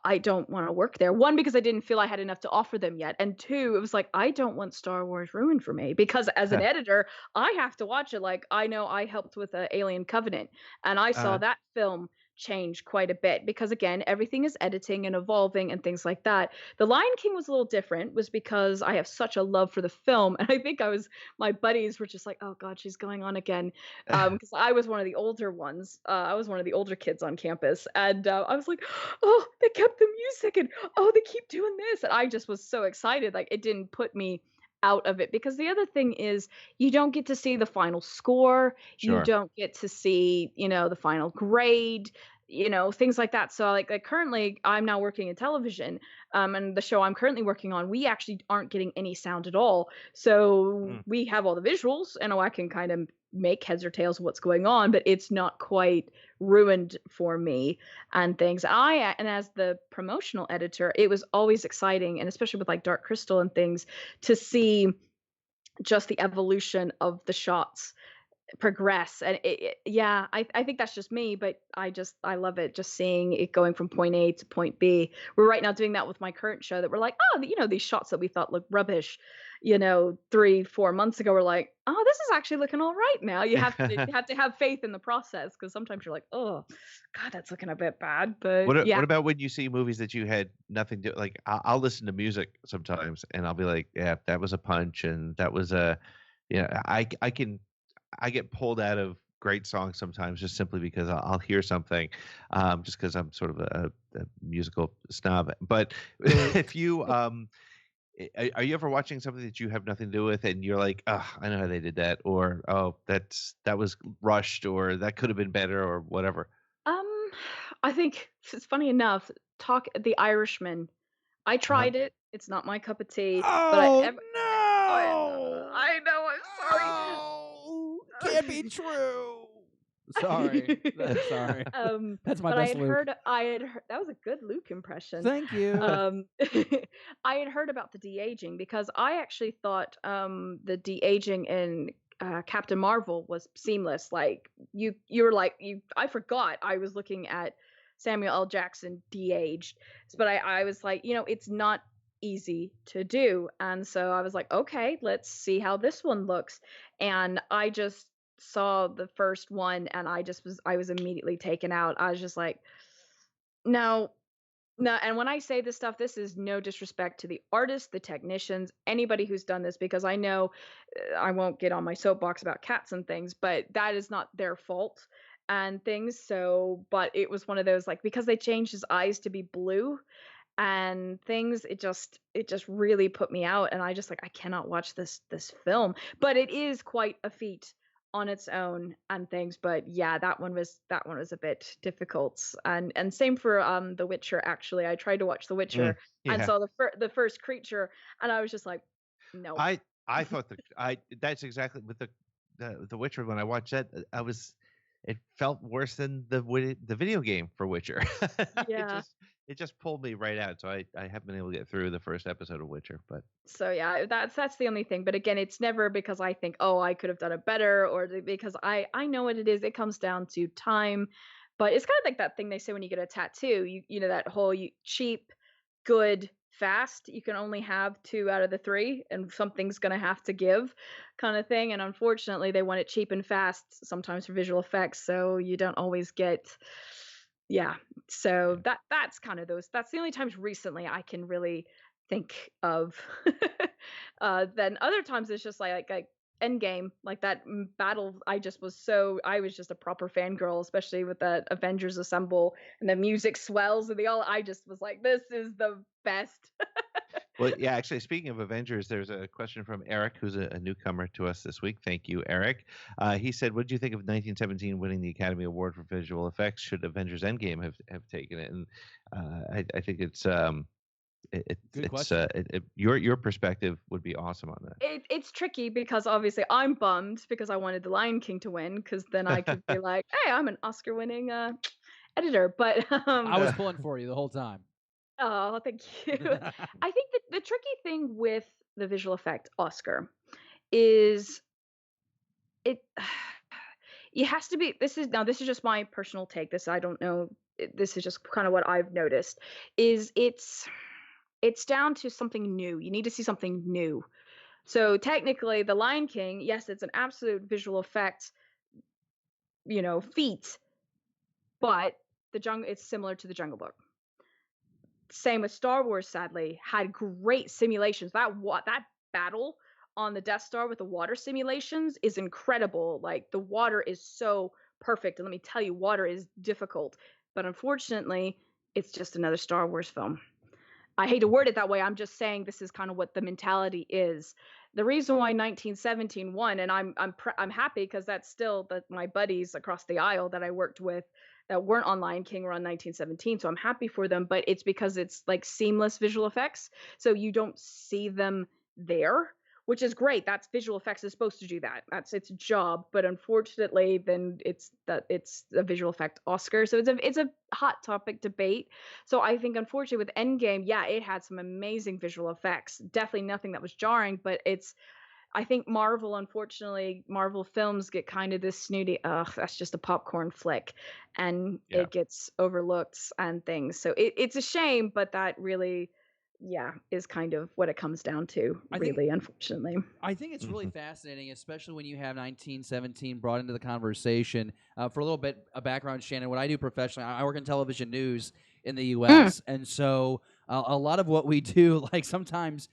I don't want to work there. One, because I didn't feel I had enough to offer them yet, and two, it was like I don't want Star Wars ruined for me because as an editor, I have to watch it. Like I know I helped with Alien Covenant, and I saw Uh, that film change quite a bit because again everything is editing and evolving and things like that. The Lion King was a little different was because I have such a love for the film, and I think my buddies were just like, oh god, she's going on again, because I was one of the older ones. I was one of the older kids on campus, and I was like, oh, they kept the music, and oh, they keep doing this, and I just was so excited. Like it didn't put me out of it because the other thing is you don't get to see the final score, you sure. don't get to see, the final grade, things like that. So like currently I'm now working in television, and the show I'm currently working on, we actually aren't getting any sound at all. So Mm. we have all the visuals and I can kind of make heads or tails of what's going on, but it's not quite ruined for me and things. And as the promotional editor, it was always exciting, and especially with like Dark Crystal and things, to see just the evolution of the shots progress. And yeah, I think that's just me, but I love it, just seeing it going from point A to point B. We're right now doing that with my current show, that we're like, oh, these shots that we thought looked rubbish 3-4 months ago, we're like, oh, this is actually looking all right now. You have to have faith in the process, because sometimes you're like, oh god, that's looking a bit bad. But yeah. What about when you see movies that you had nothing to like? I'll listen to music sometimes, and I'll be like, yeah, that was a punch, and that was a, I get pulled out of great songs sometimes just simply because I'll hear something, just because I'm sort of a musical snob. But if you are you ever watching something that you have nothing to do with and you're like, oh, I know how they did that, or oh, that was rushed, or that could have been better, or whatever? I think it's funny enough. The Irishman. I Uh-huh. tried it. It's not my cup of tea. But Oh no! I know. I'm sorry. Oh, can't be true. Sorry. Sorry. That's my But best Luke. I had heard that was a good Luke impression. Thank you. I had heard about the de-aging because I actually thought the de-aging in Captain Marvel was seamless. Like you were like I forgot I was looking at Samuel L. Jackson de-aged, but I was like, it's not easy to do, and so I was like, okay, let's see how this one looks, and I just saw the first one and I was immediately taken out. I was just like, no, No, and when I say this stuff, this is no disrespect to the artists, the technicians, anybody who's done this, because I know I won't get on my soapbox about cats and things, but that is not their fault and things. So, but it was one of those, like, because they changed his eyes to be blue and things, it just really put me out, and I just, like, I cannot watch this film. But it is quite a feat on its own and things. But yeah, that one was a bit difficult. And same for The Witcher. Actually, I tried to watch The Witcher and Yeah. saw the first creature, and I was just like, no. I thought that's exactly with the Witcher. When I watched that, it felt worse than the video game for Witcher. it Yeah. just it just pulled me right out. So I haven't been able to get through the first episode of Witcher, but So yeah, that's the only thing. But again, it's never because I think, oh, I could have done it better, or because I know what it is. It comes down to time. But it's kind of like that thing they say when you get a tattoo. You know that whole cheap, good, fast. You can only have two out of the three, and something's gonna have to give, kind of thing. And unfortunately, they want it cheap and fast sometimes for visual effects, so you don't always get. Yeah. So yeah. that's kind of those. That's the only times recently I can really think of. Then other times it's just like Endgame, like that battle. I was just a proper fangirl, especially with the Avengers Assemble and the music swells and I just was like, this is the best. Well, yeah, actually, speaking of Avengers, there's a question from Eric, who's a newcomer to us this week. Thank you, Eric. He said, what did you think of 1917 winning the Academy Award for Visual Effects? Should Avengers Endgame have taken it? And I think Good it's question. your perspective would be awesome on It's tricky because obviously I'm bummed because I wanted The Lion King to win, because then I could be that. like, hey, I'm an Oscar-winning editor. But I was pulling for you the whole time. oh, thank you. I think that the tricky thing with the visual effect Oscar is it it has to be. This is just my personal take. This, I don't know, this is just kind of what I've noticed, is it's down to something new. You need to see something new. So technically The Lion King, yes, it's an absolute visual effect, feat, but it's similar to the Jungle Book. Same with Star Wars, sadly, had great simulations. That battle on the Death Star with the water simulations is incredible. Like, the water is so perfect. And let me tell you, water is difficult. But unfortunately, it's just another Star Wars film. I hate to word it that way. I'm just saying this is kind of what the mentality is. The reason why 1917 won, and I'm happy because that's still my buddies across the aisle that I worked with that weren't on Lion King were on 1917. So I'm happy for them, but it's because it's like seamless visual effects. So you don't see them there, which is great. That's visual effects is supposed to do that. That's its job. But unfortunately, then it's a visual effect Oscar. So it's a hot topic debate. So I think unfortunately with Endgame, yeah, it had some amazing visual effects. Definitely nothing that was jarring, but I think unfortunately, Marvel films get kind of this snooty, ugh, that's just a popcorn flick, and Yeah. it gets overlooked and things. So it's a shame, but that really, yeah, is kind of what it comes down to, I think really, unfortunately. I think it's really Mhm. fascinating, especially when you have 1917 brought into the conversation. For a little bit of background, Shannon, what I do professionally, I work in television news in the Mm. U.S., and so a lot of what we do, like sometimes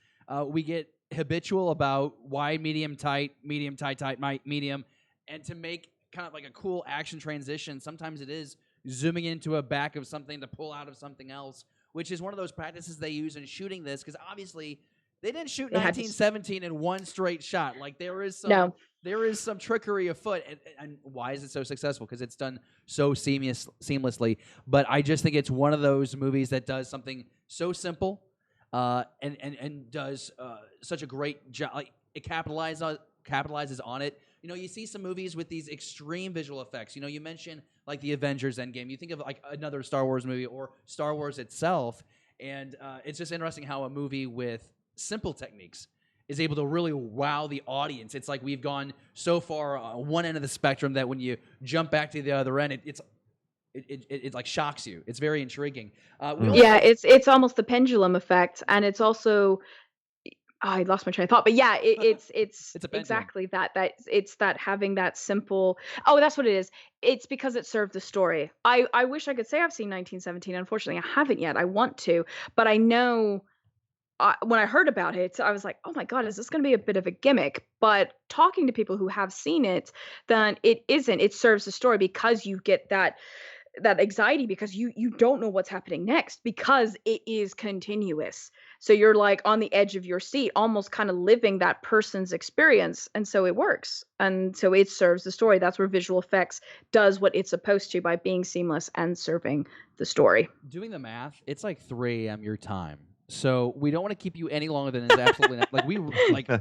we get habitual about wide, medium, tight, tight, medium, and to make kind of like a cool action transition, sometimes it is zooming into a back of something to pull out of something else, which is one of those practices they use in shooting this, because obviously they didn't shoot They had to, 1917 in one straight shot. Like no, there is some trickery afoot, and why is it so successful? Because it's done so seamlessly. But I just think it's one of those movies that does something so simple, and does such a great job. Like, it capitalizes on it. You see some movies with these extreme visual effects. You mentioned like the Avengers Endgame. You think of like another Star Wars movie or Star Wars itself, and it's just interesting how a movie with simple techniques is able to really wow the audience. It's like we've gone so far one end of the spectrum that when you jump back to the other end, it like shocks you. It's very intriguing. We Mm. also yeah, it's almost the pendulum effect, and it's also I lost my train of thought, but yeah, it's It's a pendulum. exactly that. It's that having that simple. Oh, that's what it is. It's because it served the story. I wish I could say I've seen 1917. Unfortunately, I haven't yet. I want to, but I know when I heard about it, I was like, oh my god, is this going to be a bit of a gimmick? But talking to people who have seen it, then it isn't. It serves the story because you get that anxiety because you don't know what's happening next because it is continuous. So you're like on the edge of your seat, almost kind of living that person's experience, and so it works. And so it serves the story. That's where visual effects does what it's supposed to by being seamless and serving the story. Doing the math, it's like 3 a.m. your time. So we don't want to keep you any longer than is absolutely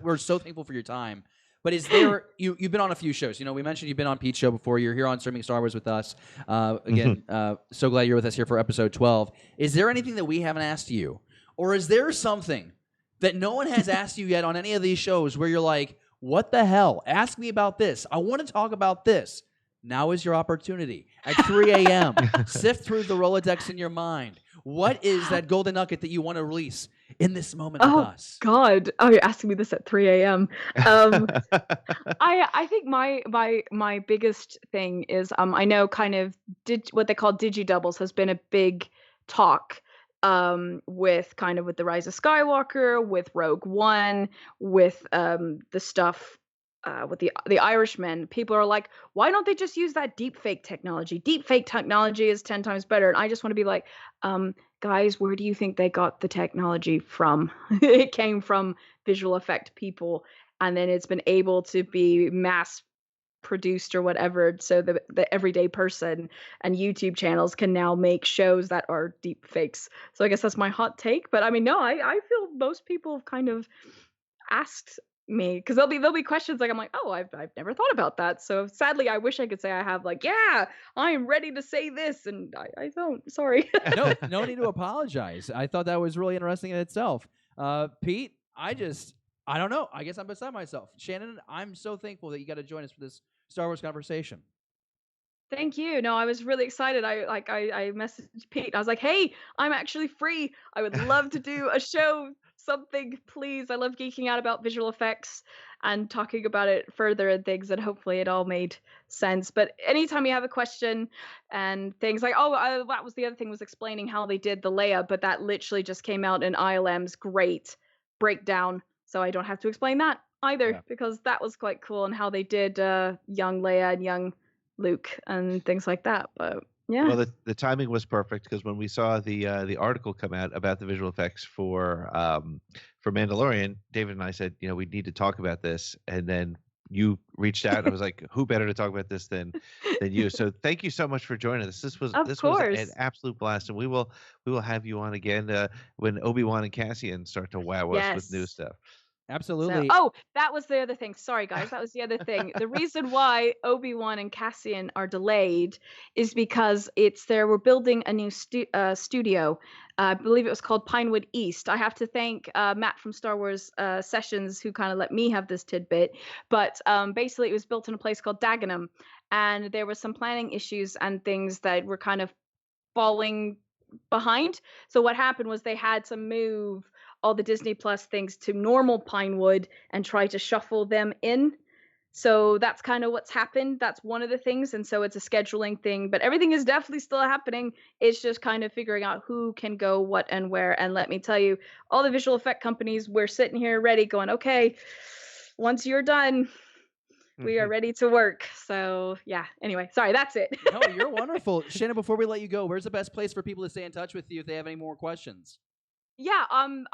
we're so thankful for your time. But is there you've been on a few shows? You know, we mentioned you've been on Pete's show before. You're here on Streaming Star Wars with us. Again, so glad you're with us here for episode 12. Is there anything that we haven't asked you, or is there something that no one has asked you yet on any of these shows where you're like, "What the hell? Ask me about this. I want to talk about this." Now is your opportunity at 3 a.m. Sift through the Rolodex in your mind. What is that golden nugget that you want to release in this moment with us? God. Oh, you're asking me this at 3 a.m. I think my biggest thing is I know kind of what they call digi-doubles has been a big talk with the Rise of Skywalker, with Rogue One, with the stuff with the Irishman. People are like, why don't they just use that deep fake technology? Deep fake technology is 10 times better. And I just want to be like, guys, where do you think they got the technology from? It came from visual effect people, and then it's been able to be mass produced or whatever, so the everyday person and YouTube channels can now make shows that are deep fakes. So I guess that's my hot take. But I mean, no, I feel most people have kind of asked me because there'll be questions like I'm like, oh, I've never thought about that. So sadly, I wish I could say I have like, yeah, I'm ready to say this, and I don't. Sorry. No need to apologize. I thought that was really interesting in itself. Pete, I don't know. I guess I'm beside myself. Shannon, I'm so thankful that you got to join us for this Star Wars conversation. Thank you. No, I was really excited. I messaged Pete. I was like, "Hey, I'm actually free. I would love to do a show, something, please. I love geeking out about visual effects and talking about it further and things, and hopefully it all made sense." But anytime you have a question and things like, that was the other thing was explaining how they did the Leia, but that literally just came out in ILM's great breakdown, so I don't have to explain that either because that was quite cool and how they did young Leia and young Luke and things like that. But yeah. Well, the timing was perfect because when we saw the article come out about the visual effects for Mandalorian, David and I said, we need to talk about this, and then you reached out and I was like, who better to talk about this than you? So thank you so much for joining us. This was an absolute blast, and we will have you on again when Obi-Wan and Cassian start to wow us with new stuff. Absolutely. So, that was the other thing. Sorry, guys. That was the other thing. The reason why Obi-Wan and Cassian are delayed is because we're building a new studio. I believe it was called Pinewood East. I have to thank Matt from Star Wars Sessions who kind of let me have this tidbit. But basically, it was built in a place called Dagenham. And there were some planning issues and things that were kind of falling behind. So what happened was they had to move all the Disney Plus things to normal Pinewood and try to shuffle them in. So that's kind of what's happened. That's one of the things. And so it's a scheduling thing, but everything is definitely still happening. It's just kind of figuring out who can go what and where. And let me tell you, all the visual effect companies, we're sitting here ready going, okay, once you're done, we are ready to work. So yeah, anyway, sorry, that's it. No, you're wonderful. Shannon, before we let you go, where's the best place for people to stay in touch with you if they have any more questions? Yeah, I'm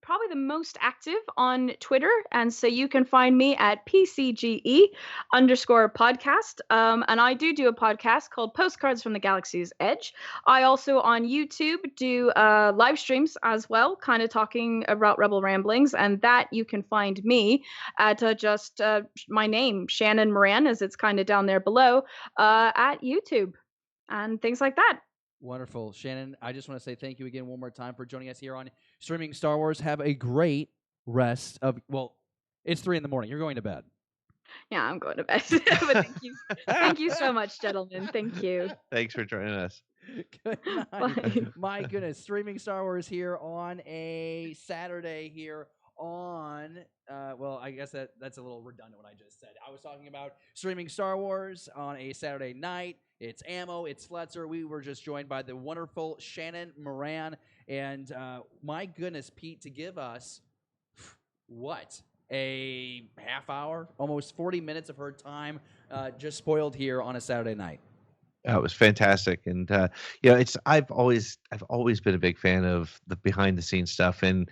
probably the most active on Twitter, and so you can find me at PCGE_podcast. And I do a podcast called Postcards from the Galaxy's Edge. I also on YouTube do live streams as well, kind of talking about Rebel Ramblings, and that you can find me at just my name, Shannon Moran, as it's kind of down there below, at YouTube and things like that. Wonderful. Shannon, I just want to say thank you again one more time for joining us here on Streaming Star Wars. Have a great rest of, it's 3 a.m. You're going to bed. Yeah, I'm going to bed. But thank you so much, gentlemen. Thank you. Thanks for joining us. Good night. My goodness, Streaming Star Wars here on a Saturday here on. Well, I guess that's a little redundant what I just said. I was talking about streaming Star Wars on a Saturday night. It's Ammo, it's Fletzer. We were just joined by the wonderful Shannon Moran. And my goodness, Pete, to give us what? A half hour, almost 40 minutes of her time just spoiled here on a Saturday night. It was fantastic, and it's I've always been a big fan of the behind the scenes stuff, and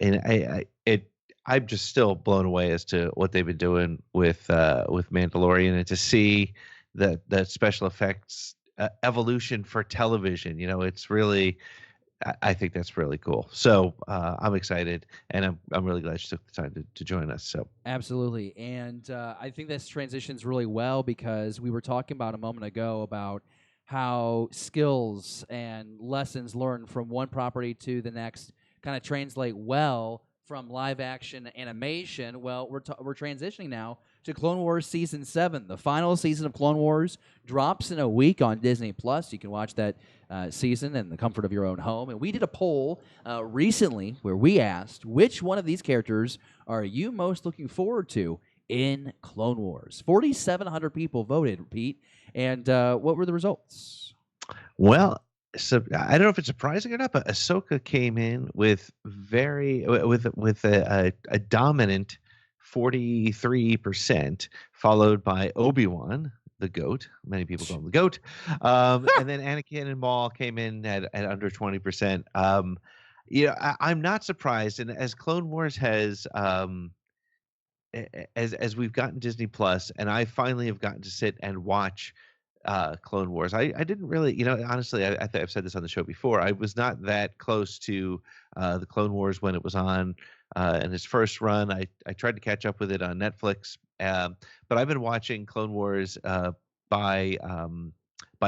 I'm just still blown away as to what they've been doing with Mandalorian, and to see the special effects evolution for television. It's really, I think that's really cool. So I'm excited, and I'm really glad she took the time to join us. So absolutely, and I think this transitions really well because we were talking about a moment ago about how skills and lessons learned from one property to the next kind of translate well from live action animation. Well, we're transitioning now to Clone Wars Season 7. The final season of Clone Wars drops in a week on Disney+. You can watch that season in the comfort of your own home. And we did a poll recently where we asked, which one of these characters are you most looking forward to in Clone Wars? 4,700 people voted, Pete. And what were the results? Well, so I don't know if it's surprising or not, but Ahsoka came in with a dominant 43%, followed by Obi-Wan, the GOAT. Many people call him the GOAT. And then Anakin and Maul came in at under 20%. I'm not surprised. And as Clone Wars has, as we've gotten Disney Plus, and I finally have gotten to sit and watch Clone Wars. I didn't really, honestly, I think I've said this on the show before. I was not that close to the Clone Wars when it was on in its first run. I tried to catch up with it on Netflix, but I've been watching Clone Wars by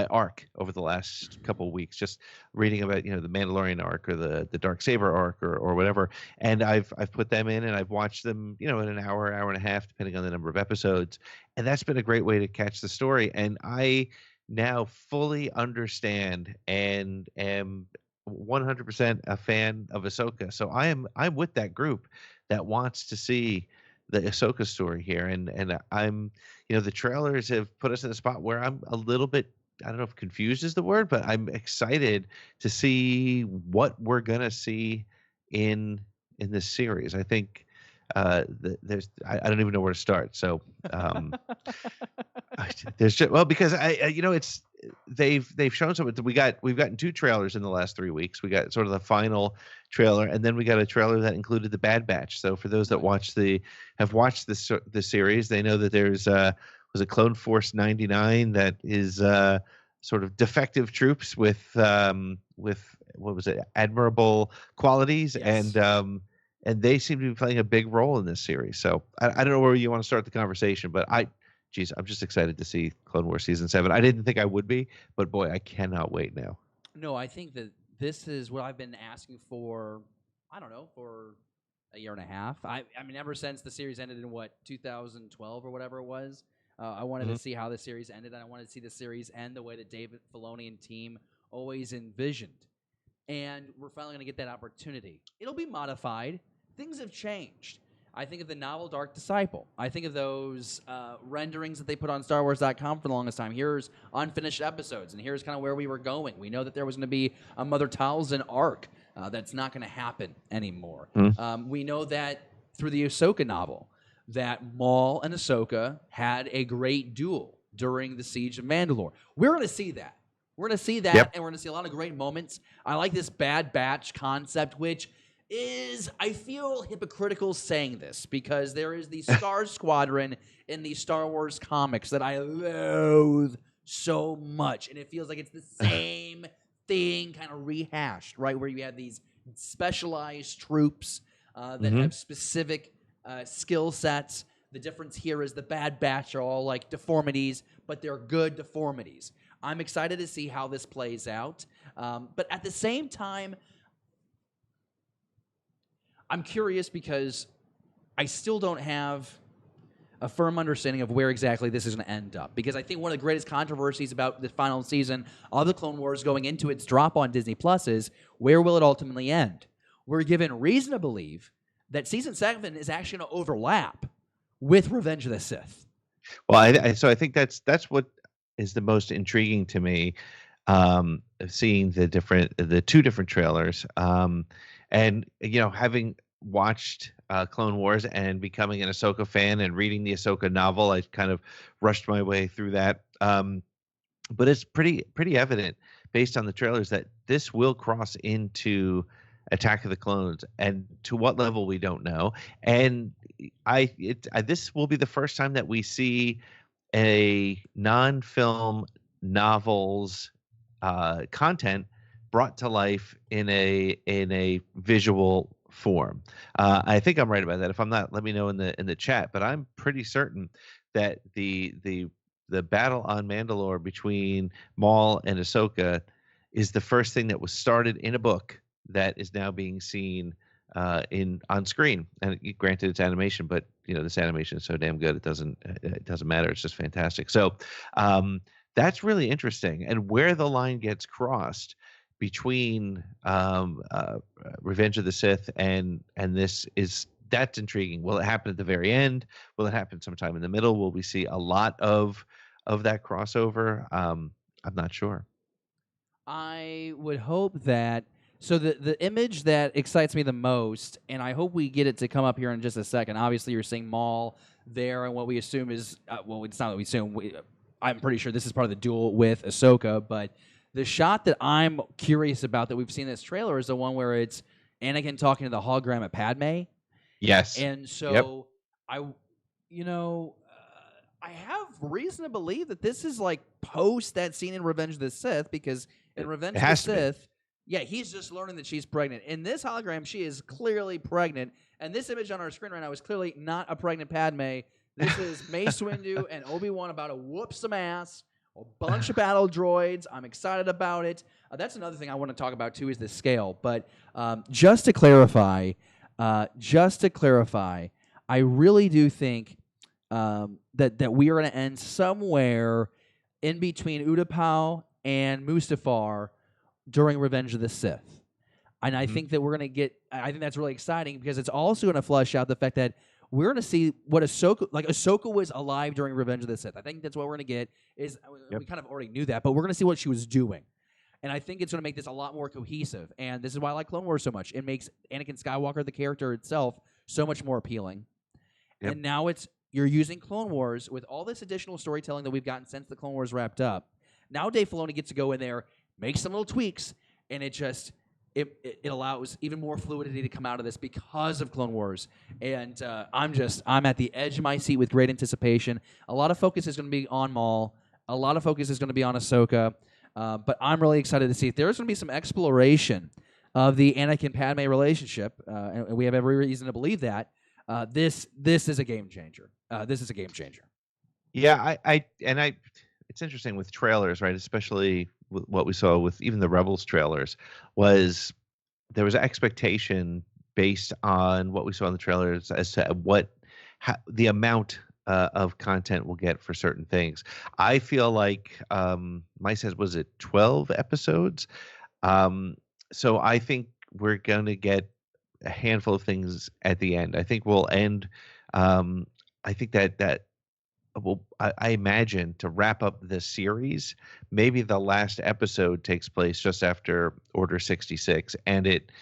arc over the last couple of weeks, just reading about the Mandalorian arc or the Darksaber arc or whatever, and I've put them in and I've watched them in an hour and a half depending on the number of episodes, and that's been a great way to catch the story. And I now fully understand and am 100% a fan of Ahsoka. So I'm with that group that wants to see the Ahsoka story here, and I'm the trailers have put us in a spot where I'm a little bit, I don't know if confused is the word, but I'm excited to see what we're gonna see in this series. I think there's I don't even know where to start. So there's just, because it's they've shown some. We've gotten 2 trailers in the last 3 weeks. We got sort of the final trailer, and then we got a trailer that included the Bad Batch. So for those that have watched the series, they know that there's was a Clone Force 99 that is sort of defective troops with what was it, admirable qualities. Yes. And they seem to be playing a big role in this series. So I don't know where you want to start the conversation, but I'm just excited to see Clone Wars Season 7. I didn't think I would be, but boy, I cannot wait now. No, I think that this is what I've been asking for, I don't know, for a year and a half. I mean, ever since the series ended in 2012 or whatever it was, I wanted to see how the series ended, and I wanted to see the series end the way that David Filoni and team always envisioned. And we're finally going to get that opportunity. It'll be modified. Things have changed. I think of the novel Dark Disciple. I think of those renderings that they put on StarWars.com for the longest time. Here's unfinished episodes, and here's kind of where we were going. We know that there was going to be a Mother Talzin arc. That's not going to happen anymore. We know that through the Ahsoka novel, that Maul and Ahsoka had a great duel during the Siege of Mandalore. We're going to see that. We're going to see that, and we're going to see a lot of great moments. I like this Bad Batch concept, which is, I feel hypocritical saying this, because there is the Star Squadron in the Star Wars comics that I loathe so much, and it feels like it's the same thing kind of rehashed, right, where you have these specialized troops that have specific skill sets. The difference here is the Bad Batch are all like deformities, but they're good deformities. I'm excited to see how this plays out, but at the same time, I'm curious because I still don't have a firm understanding of where exactly this is going to end up. Because I think one of the greatest controversies about the final season of the Clone Wars going into its drop on Disney Plus is, where will it ultimately end? We're given reason to believe that season 7 is actually going to overlap with Revenge of the Sith. Well, so I think that's what is the most intriguing to me, seeing the two different trailers, and having watched Clone Wars and becoming an Ahsoka fan and reading the Ahsoka novel, I kind of rushed my way through that. But it's pretty evident based on the trailers that this will cross into Attack of the Clones, and to what level we don't know. And this will be the first time that we see a non-film novels content brought to life in a visual form. I think I'm right about that. If I'm not, let me know in the chat. But I'm pretty certain that the battle on Mandalore between Maul and Ahsoka is the first thing that was started in a book that is now being seen on screen. And granted, it's animation, but this animation is so damn good it doesn't matter. It's just fantastic. So that's really interesting. And where the line gets crossed between Revenge of the Sith and this that's intriguing. Will it happen at the very end? Will it happen sometime in the middle? Will we see a lot of that crossover? I'm not sure. I would hope that. So the image that excites me the most, and I hope we get it to come up here in just a second. Obviously, you're seeing Maul there, and what we assume is it's not what we assume. I'm pretty sure this is part of the duel with Ahsoka, but the shot that I'm curious about that we've seen in this trailer is the one where it's Anakin talking to the hologram of Padme. Yes. And so I have reason to believe that this is like post that scene in Revenge of the Sith, because in Revenge of the Sith, he's just learning that she's pregnant. In this hologram, she is clearly pregnant. And this image on our screen right now is clearly not a pregnant Padme. This is Mace Windu and Obi-Wan about to whoop some ass. A bunch of battle droids. I'm excited about it. That's another thing I want to talk about, too, is the scale. But just to clarify, I really do think that we are going to end somewhere in between Utapau and Mustafar during Revenge of the Sith. And I think that we're going to get – I think that's really exciting, because it's also going to flesh out the fact that we're going to see what Ahsoka was alive during Revenge of the Sith. I think that's what we're going to get is we kind of already knew that, but we're going to see what she was doing. And I think it's going to make this a lot more cohesive. And this is why I like Clone Wars so much. It makes Anakin Skywalker, the character itself, so much more appealing. Yep. And now you're using Clone Wars with all this additional storytelling that we've gotten since the Clone Wars wrapped up. Now Dave Filoni gets to go in there, make some little tweaks, and it allows even more fluidity to come out of this because of Clone Wars. And I'm at the edge of my seat with great anticipation. A lot of focus is going to be on Maul. A lot of focus is going to be on Ahsoka. But I'm really excited to see if there's going to be some exploration of the Anakin-Padme relationship, and we have every reason to believe that. This is a game changer. This is a game changer. Yeah, it's interesting with trailers, right? Especially what we saw with even the Rebels trailers, was there was an expectation based on what we saw in the trailers as to the amount of content we'll get for certain things. I feel like Mike says, was it 12 episodes? So I think we're going to get a handful of things at the end. I think we'll end. I think that I imagine to wrap up this series, maybe the last episode takes place just after Order 66, and it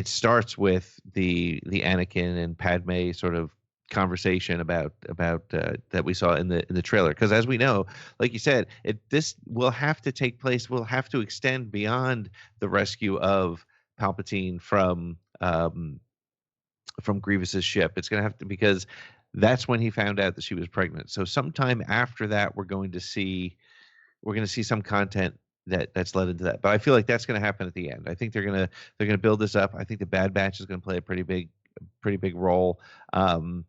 starts with the Anakin and Padme sort of conversation about that we saw in the trailer. Because as we know, like you said, this will have to take place. We'll have to extend beyond the rescue of Palpatine from Grievous's ship. It's going to have to, because that's when he found out that she was pregnant. So sometime after that, we're going to see some content that's led into that. But I feel like that's going to happen at the end. I think they're going to build this up. I think the Bad Batch is going to play a pretty big role. And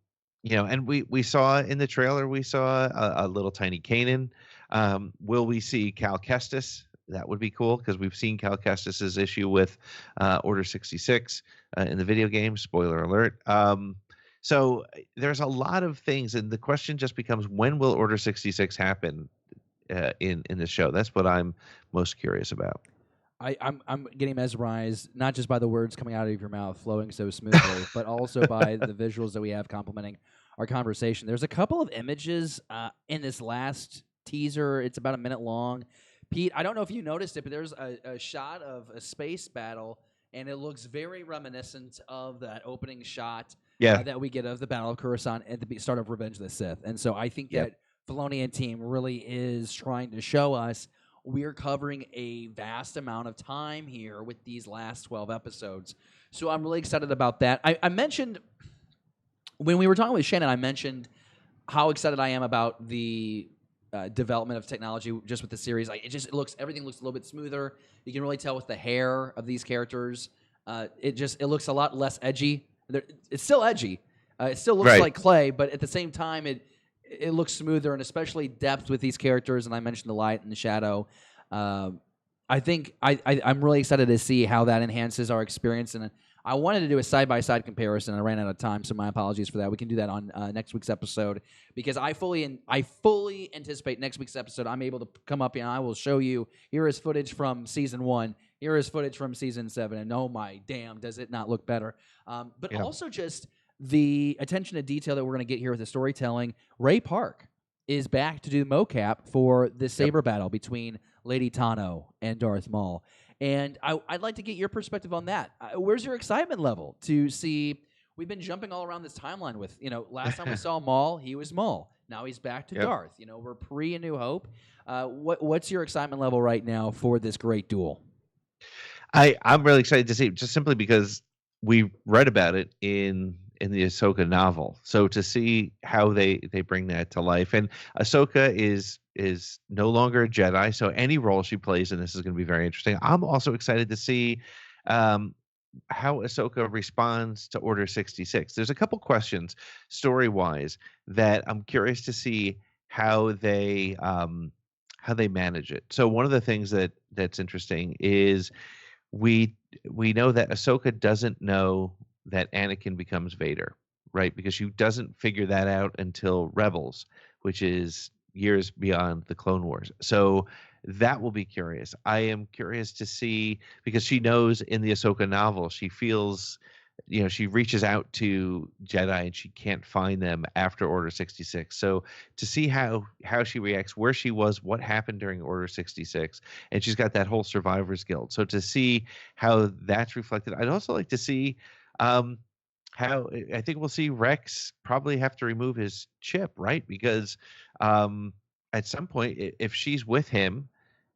we saw in the trailer, we saw a little tiny Kanan. Will we see Cal Kestis? That would be cool, because we've seen Cal Kestis's issue with Order 66 in the video game. Spoiler alert. So there's a lot of things, and the question just becomes, when will Order 66 happen in the show? That's what I'm most curious about. I'm getting mesmerized not just by the words coming out of your mouth flowing so smoothly, but also by the visuals that we have complementing our conversation. There's a couple of images in this last teaser. It's about a minute long. Pete, I don't know if you noticed it, but there's a shot of a space battle, and it looks very reminiscent of that opening shot that we get of the Battle of Coruscant at the start of Revenge of the Sith. And so I think that Filoni and team really is trying to show us we're covering a vast amount of time here with these last 12 episodes. So I'm really excited about that. I mentioned, when we were talking with Shannon, I mentioned how excited I am about the development of technology just with the series. Like everything looks a little bit smoother. You can really tell with the hair of these characters. It looks a lot less edgy. It's still edgy. It still looks like clay, but at the same time, it looks smoother, and especially depth with these characters. And I mentioned the light and the shadow. I think I'm really excited to see how that enhances our experience. And I wanted to do a side-by-side comparison. I ran out of time, so my apologies for that. We can do that on next week's episode, because I fully anticipate next week's episode I'm able to come up here and I will show you, here is footage from Season 1, here is footage from Season 7, and oh my damn, does it not look better. But also just the attention to detail that we're going to get here with the storytelling. Ray Park is back to do mocap for the saber battle between Lady Tano and Darth Maul. And I'd like to get your perspective on that. Where's your excitement level to see? We've been jumping all around this timeline with, last time we saw Maul, he was Maul. Now he's back to Darth. We're pre A New Hope. What's your excitement level right now for this great duel? I'm really excited to see it, just simply because we read about it in the Ahsoka novel. So to see how they bring that to life, and Ahsoka is no longer a Jedi, so any role she plays in this is going to be very interesting. I'm also excited to see how Ahsoka responds to Order 66. There's a couple questions story-wise that I'm curious to see how they manage it. So one of the things that's interesting is we know that Ahsoka doesn't know that Anakin becomes Vader, right? Because she doesn't figure that out until Rebels, which is years beyond the Clone Wars. So that will be curious. I am curious to see, because she knows in the Ahsoka novel, she feels, she reaches out to Jedi and she can't find them after Order 66. So to see how she reacts, where she was, what happened during Order 66, and she's got that whole Survivor's Guild. So to see how that's reflected, I'd also like to see how, I think we'll see Rex probably have to remove his chip, right? Because at some point, if she's with him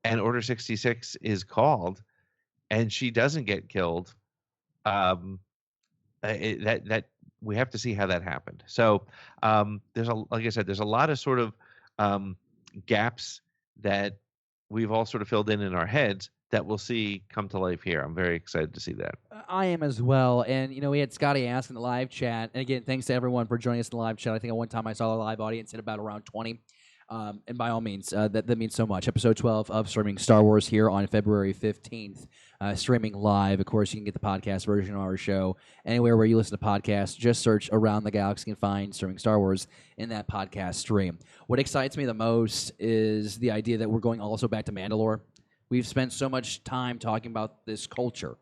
and Order 66 is called and she doesn't get killed, that we have to see how that happened. So like I said, there's a lot of sort of gaps that we've all sort of filled in our heads that we'll see come to life here. I'm very excited to see that. I am as well. And, we had Scotty ask in the live chat. And again, thanks to everyone for joining us in the live chat. I think at one time I saw the live audience hit about around 20. And by all means, that means so much. Episode 12 of Streaming Star Wars here on February 15th. Streaming live. Of course, you can get the podcast version of our show anywhere where you listen to podcasts. Just search Around the Galaxy and find Streaming Star Wars in that podcast stream. What excites me the most is the idea that we're going also back to Mandalore. We've spent so much time talking about this culture,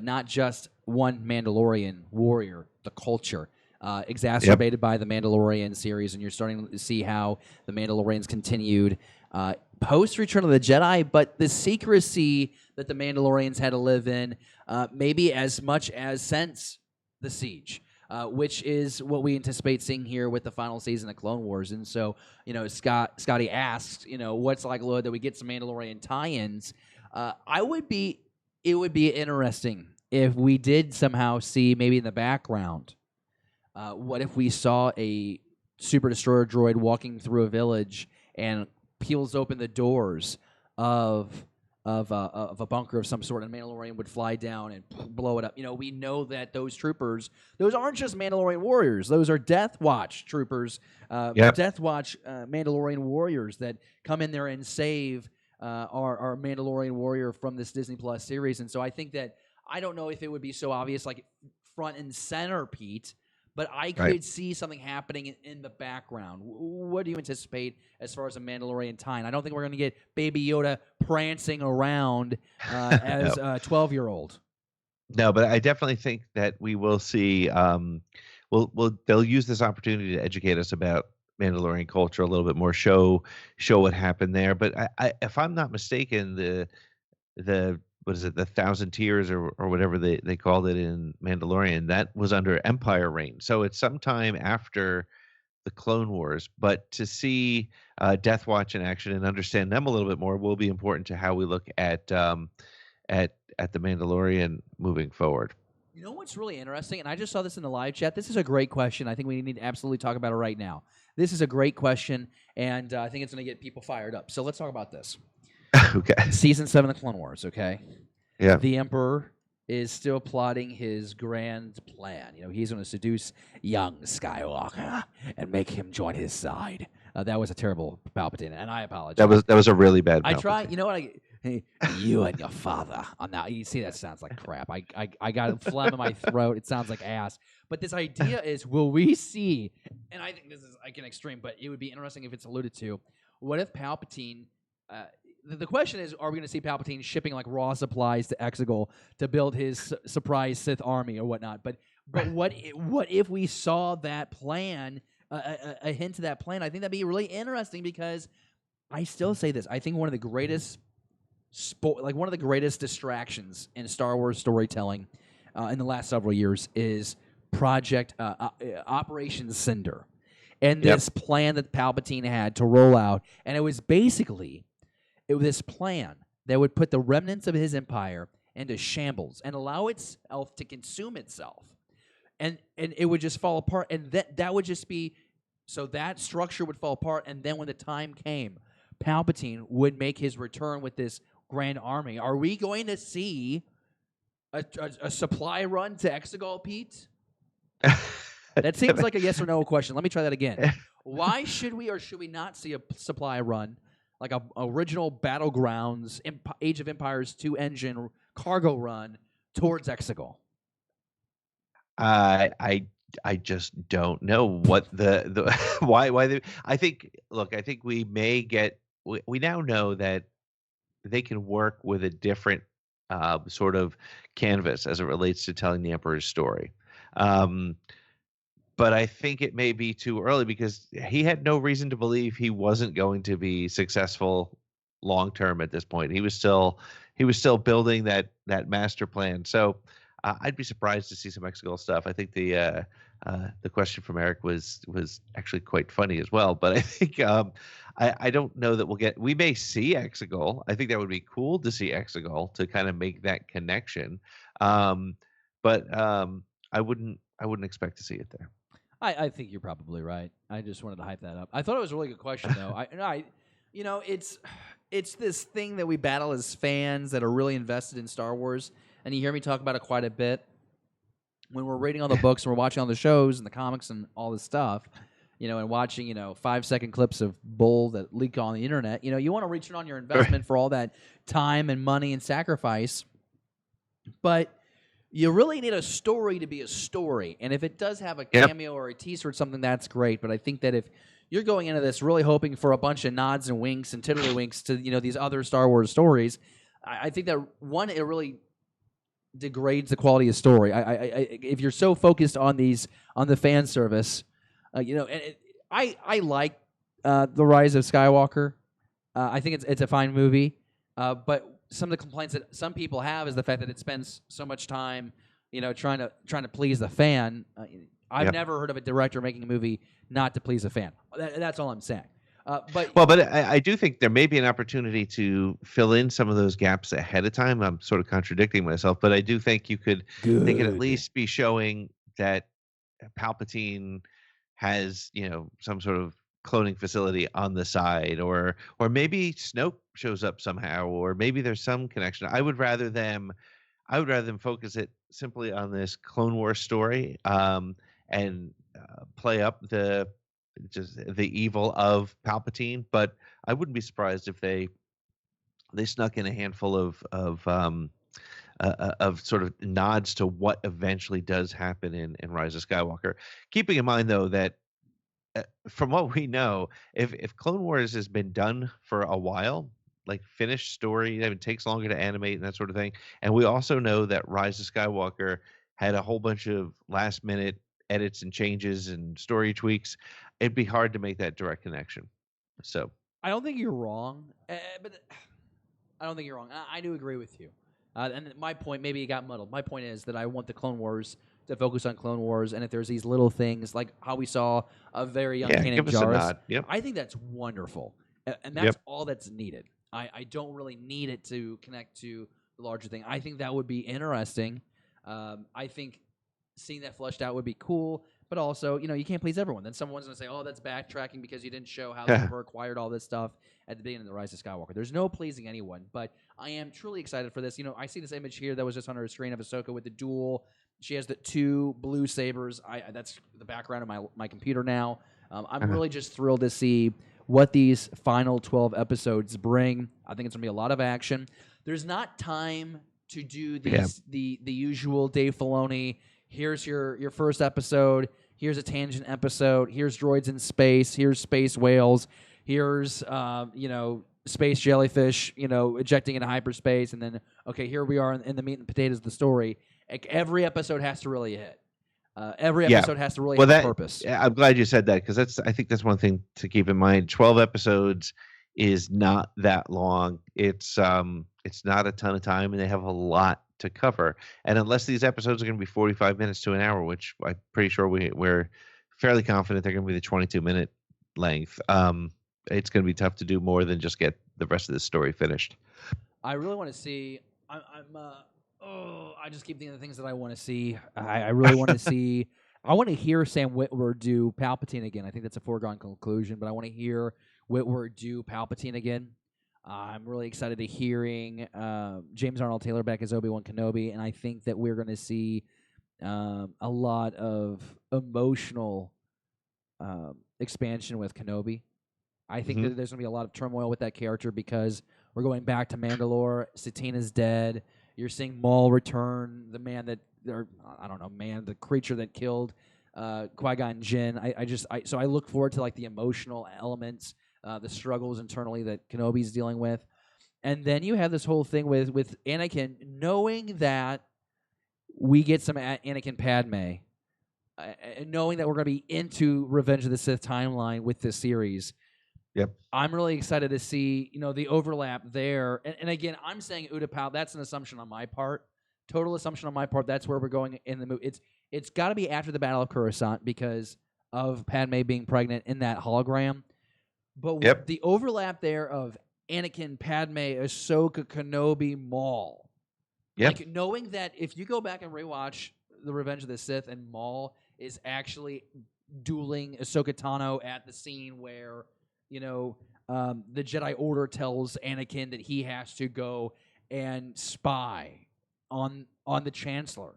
not just one Mandalorian warrior, the culture, exacerbated by the Mandalorian series, and you're starting to see how the Mandalorians continued post Return of the Jedi, but the secrecy that the Mandalorians had to live in, maybe as much as since the Siege. Which is what we anticipate seeing here with the final season of Clone Wars. And so, Scotty asks, what's the likelihood that we get some Mandalorian tie-ins? It would be interesting if we did somehow see maybe in the background, what if we saw a Super Destroyer droid walking through a village and peels open the doors of a bunker of some sort, and Mandalorian would fly down and blow it up. We know that those troopers, those aren't just Mandalorian warriors. Those are Death Watch troopers, Death Watch Mandalorian warriors that come in there and save our Mandalorian warrior from this Disney Plus series. And so I think that, I don't know if it would be so obvious, like front and center, Pete, but I Right. could see something happening in the background. What do you anticipate as far as a Mandalorian tie-in? I don't think we're going to get Baby Yoda prancing around as No. a 12-year-old. No, but I definitely think that we will see. They'll use this opportunity to educate us about Mandalorian culture a little bit more. Show what happened there. But if I'm not mistaken, the what is it, the Thousand Tears or whatever they called it in Mandalorian, that was under Empire reign. So it's sometime after the Clone Wars. But to see Death Watch in action and understand them a little bit more will be important to how we look at the Mandalorian moving forward. You know what's really interesting, and I just saw this in the live chat. This is a great question. I think we need to absolutely talk about it right now. This is a great question, and I think it's going to get people fired up. So let's talk about this. Okay. Season 7 of the Clone Wars, okay? Yeah. The Emperor is still plotting his grand plan. You know, he's going to seduce young Skywalker and make him join his side. That was a terrible Palpatine, and I apologize. That was a really bad. I Palpatine. tried. You know what? You and your father. Now you see that sounds like crap. I got phlegm in my throat. It sounds like ass. But this idea is, will we see? And I think this is like an extreme, but it would be interesting if it's alluded to. What if Palpatine? The question is, are we going to see Palpatine shipping like raw supplies to Exegol to build his surprise Sith army or whatnot? But what if we saw that plan, a hint to that plan? I think that'd be really interesting because I still say this. I think one of the greatest one of the greatest distractions in Star Wars storytelling in the last several years is Operation Cinder, and this plan that Palpatine had to roll out, and it was basically this plan that would put the remnants of his empire into shambles and allow itself to consume itself, and it would just fall apart, and that would just be so that structure would fall apart, and then when the time came, Palpatine would make his return with this grand army. Are we going to see a supply run to Exegol, Pete? That seems like a yes or no question. Let me try that again. Why should we or should we not see a supply run, like a original Battlegrounds Age of Empires 2 engine cargo run towards Exegol? I just don't know what the why I think we may get we now know that they can work with a different sort of canvas as it relates to telling the Emperor's story. But I think it may be too early because he had no reason to believe he wasn't going to be successful long term at this point. He was still building that master plan. So I'd be surprised to see some Exegol stuff. I think the question from Eric was actually quite funny as well. But I think I don't know that we may see Exegol. I think that would be cool to see Exegol to kind of make that connection. But I wouldn't expect to see it there. I think you're probably right. I just wanted to hype that up. I thought it was a really good question, though. It's this thing that we battle as fans that are really invested in Star Wars, and you hear me talk about it quite a bit. When we're reading all the books and we're watching all the shows and the comics and all this stuff, and watching 5-second clips of bull that leak on the internet, you want to return on your investment for all that time and money and sacrifice, but you really need a story to be a story. And if it does have a cameo or a teaser or something, that's great. But I think that if you're going into this really hoping for a bunch of nods and winks and tiddlywinks to these other Star Wars stories, I think that one, it really degrades the quality of story. If you're so focused on the fan service, I like The Rise of Skywalker. I think it's a fine movie, but some of the complaints that some people have is the fact that it spends so much time, trying to please the fan. I've never heard of a director making a movie not to please a fan. That's all I'm saying. But I do think there may be an opportunity to fill in some of those gaps ahead of time. I'm sort of contradicting myself, but I do think they could at least be showing that Palpatine has, some sort of cloning facility on the side, or maybe Snoke shows up somehow, or maybe there's some connection. I would rather them focus it simply on this Clone Wars story, and play up the evil of Palpatine. But I wouldn't be surprised if they snuck in a handful of of sort of nods to what eventually does happen in Rise of Skywalker. Keeping in mind though that from what we know, if Clone Wars has been done for a while, like finished story, it takes longer to animate and that sort of thing. And we also know that Rise of Skywalker had a whole bunch of last minute edits and changes and story tweaks. It'd be hard to make that direct connection. So I don't think you're wrong, but I don't think you're wrong. I do agree with you. And my point, maybe it got muddled. My point is that I want the Clone Wars to focus on Clone Wars, and if there's these little things like how we saw a very young Kanan give us a Jarrus, nod. Yep. I think that's wonderful, and that's Yep. all that's needed. I don't really need it to connect to the larger thing. I think that would be interesting. I think seeing that fleshed out would be cool, but also, you can't please everyone. Then someone's going to say, oh, that's backtracking because you didn't show how the Emperor acquired all this stuff at the beginning of The Rise of Skywalker. There's no pleasing anyone, but I am truly excited for this. I see this image here that was just on her screen of Ahsoka with the dual. She has the 2 blue sabers. That's the background of my computer now. I'm really just thrilled to see what these final 12 episodes bring. I think it's going to be a lot of action. There's not time to do these the usual Dave Filoni. Here's your first episode. Here's a tangent episode. Here's droids in space. Here's space whales. Here's space jellyfish. Ejecting into hyperspace, and then okay, here we are in the meat and potatoes of the story. Like, every episode has to really hit. Every episode has to really have a purpose. I'm glad you said that, because I think that's one thing to keep in mind. 12 episodes is not that long. It's not a ton of time, and they have a lot to cover. And unless these episodes are going to be 45 minutes to an hour, which I'm pretty sure we're fairly confident they're going to be the 22-minute length, it's going to be tough to do more than just get the rest of the story finished. I really want to see. I just keep thinking of the things that I want to see. I really want to see. I want to hear Sam Witwer do Palpatine again. I think that's a foregone conclusion, but I want to hear Witwer do Palpatine again. I'm really excited to hearing James Arnold Taylor back as Obi-Wan Kenobi, and I think that we're going to see a lot of emotional expansion with Kenobi. I think that there's going to be a lot of turmoil with that character because we're going back to Mandalore. Satina's dead. You're seeing Maul return, the the creature that killed Qui-Gon Jinn. So I look forward to the emotional elements, the struggles internally that Kenobi's dealing with. And then you have this whole thing with Anakin, knowing that we get some Anakin Padme, knowing that we're going to be into Revenge of the Sith timeline with this series. Yep. I'm really excited to see, the overlap there. And again, I'm saying Utapau, that's an assumption on my part. Total assumption on my part. That's where we're going in the movie. It's got to be after the Battle of Coruscant because of Padme being pregnant in that hologram. But the overlap there of Anakin, Padme, Ahsoka, Kenobi, Maul. Yep. Knowing that if you go back and rewatch The Revenge of the Sith and Maul is actually dueling Ahsoka Tano at the scene where the Jedi Order tells Anakin that he has to go and spy on the Chancellor.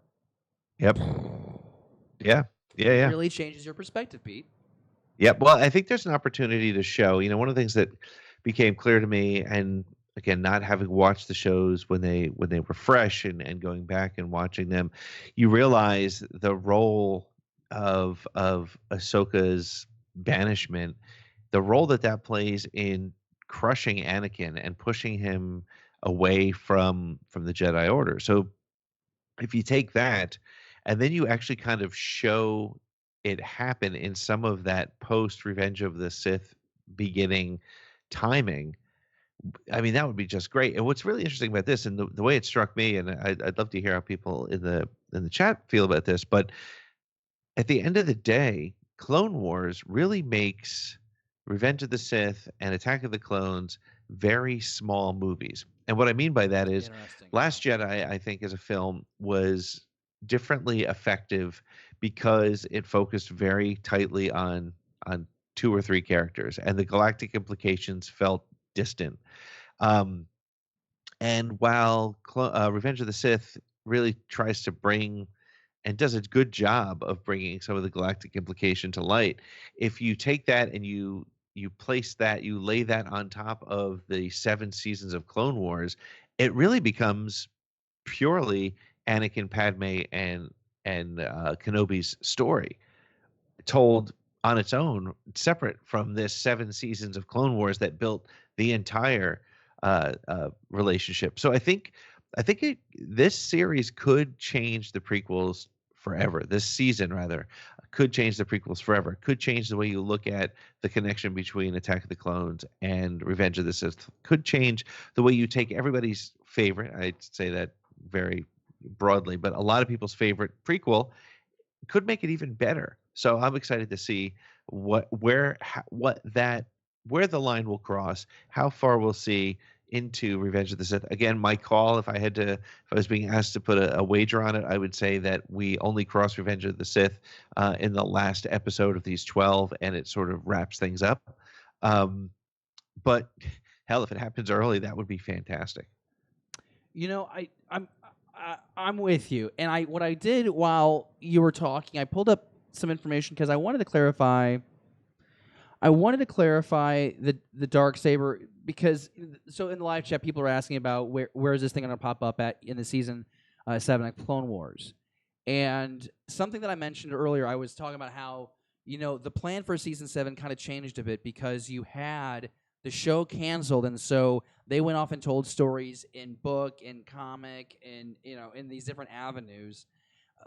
Yep. Yeah. It really changes your perspective, Pete. Yep. Well, I think there's an opportunity to show, one of the things that became clear to me, and again, not having watched the shows when they were fresh and going back and watching them, you realize the role of Ahsoka's banishment, the role that plays in crushing Anakin and pushing him away from the Jedi Order. So if you take that and then you actually kind of show it happen in some of that post Revenge of the Sith beginning timing, I mean, that would be just great. And what's really interesting about this, and the way it struck me, and I'd love to hear how people in the chat feel about this, but at the end of the day, Clone Wars really makes Revenge of the Sith and Attack of the Clones very small movies. And what I mean by that is Last Jedi, I think, as a film was differently effective because it focused very tightly on 2 or 3 characters, and the galactic implications felt distant. And while Revenge of the Sith really tries to bring and does a good job of bringing some of the galactic implication to light, if you take that and you place that, you lay that on top of the 7 seasons of Clone Wars, it really becomes purely Anakin, Padme, and Kenobi's story, told on its own, separate from this 7 seasons of Clone Wars that built the entire relationship. So I think this series could change the prequels forever. This season, rather, could change the prequels forever. Could change the way you look at the connection between Attack of the Clones and Revenge of the Sith. Could change the way you take everybody's favorite. I'd say that very broadly, but a lot of people's favorite prequel could make it even better. So I'm excited to see where the line will cross, how far we'll see into Revenge of the Sith. Again, my call, if I was being asked to put a wager on it, I would say that we only cross Revenge of the Sith in the last episode of these 12, and it sort of wraps things up. But hell, if it happens early, that would be fantastic. I'm with you, and what I did while you were talking, I pulled up some information because I wanted to clarify. The dark saber, because so in the live chat people are asking about where is this thing going to pop up at in the season 7 of Clone Wars, and something that I mentioned earlier, I was talking about how the plan for season 7 kind of changed a bit because you had the show canceled, and so they went off and told stories in book, in comic, and in these different avenues.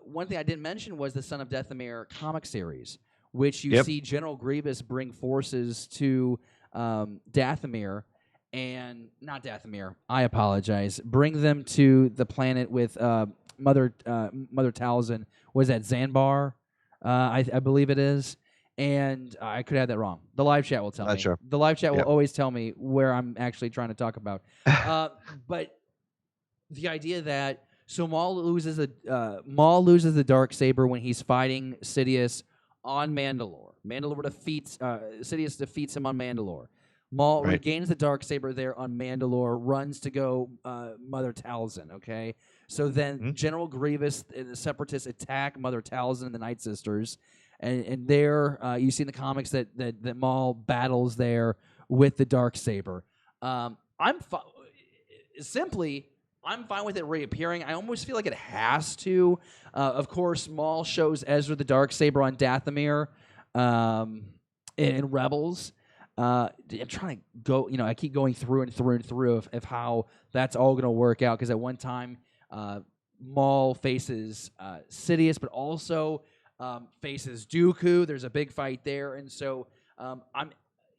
One thing I didn't mention was the Son of Dathomir comic series, which you see General Grievous bring forces to Dathomir, and not Dathomir. I apologize. Bring them to the planet with Mother Talzin. Was that Zanbar? I believe it is. And I could have that wrong. The live chat will tell me. Sure. The live chat will always tell me where I'm actually trying to talk about. But the idea that Maul loses the dark saber when he's fighting Sidious on Mandalore. Sidious defeats him on Mandalore. Maul regains the dark saber there on Mandalore, runs to go Mother Talzin. Okay, so then General Grievous and the Separatists attack Mother Talzin and the Night Sisters. And there, you see in the comics that Maul battles there with the darksaber. I'm fine with it reappearing. I almost feel like it has to. Of course, Maul shows Ezra the darksaber on Dathomir in Rebels. I'm trying to go. I keep going through of how that's all going to work out, because at one time, Maul faces Sidious, but also faces Dooku. There's a big fight there, and so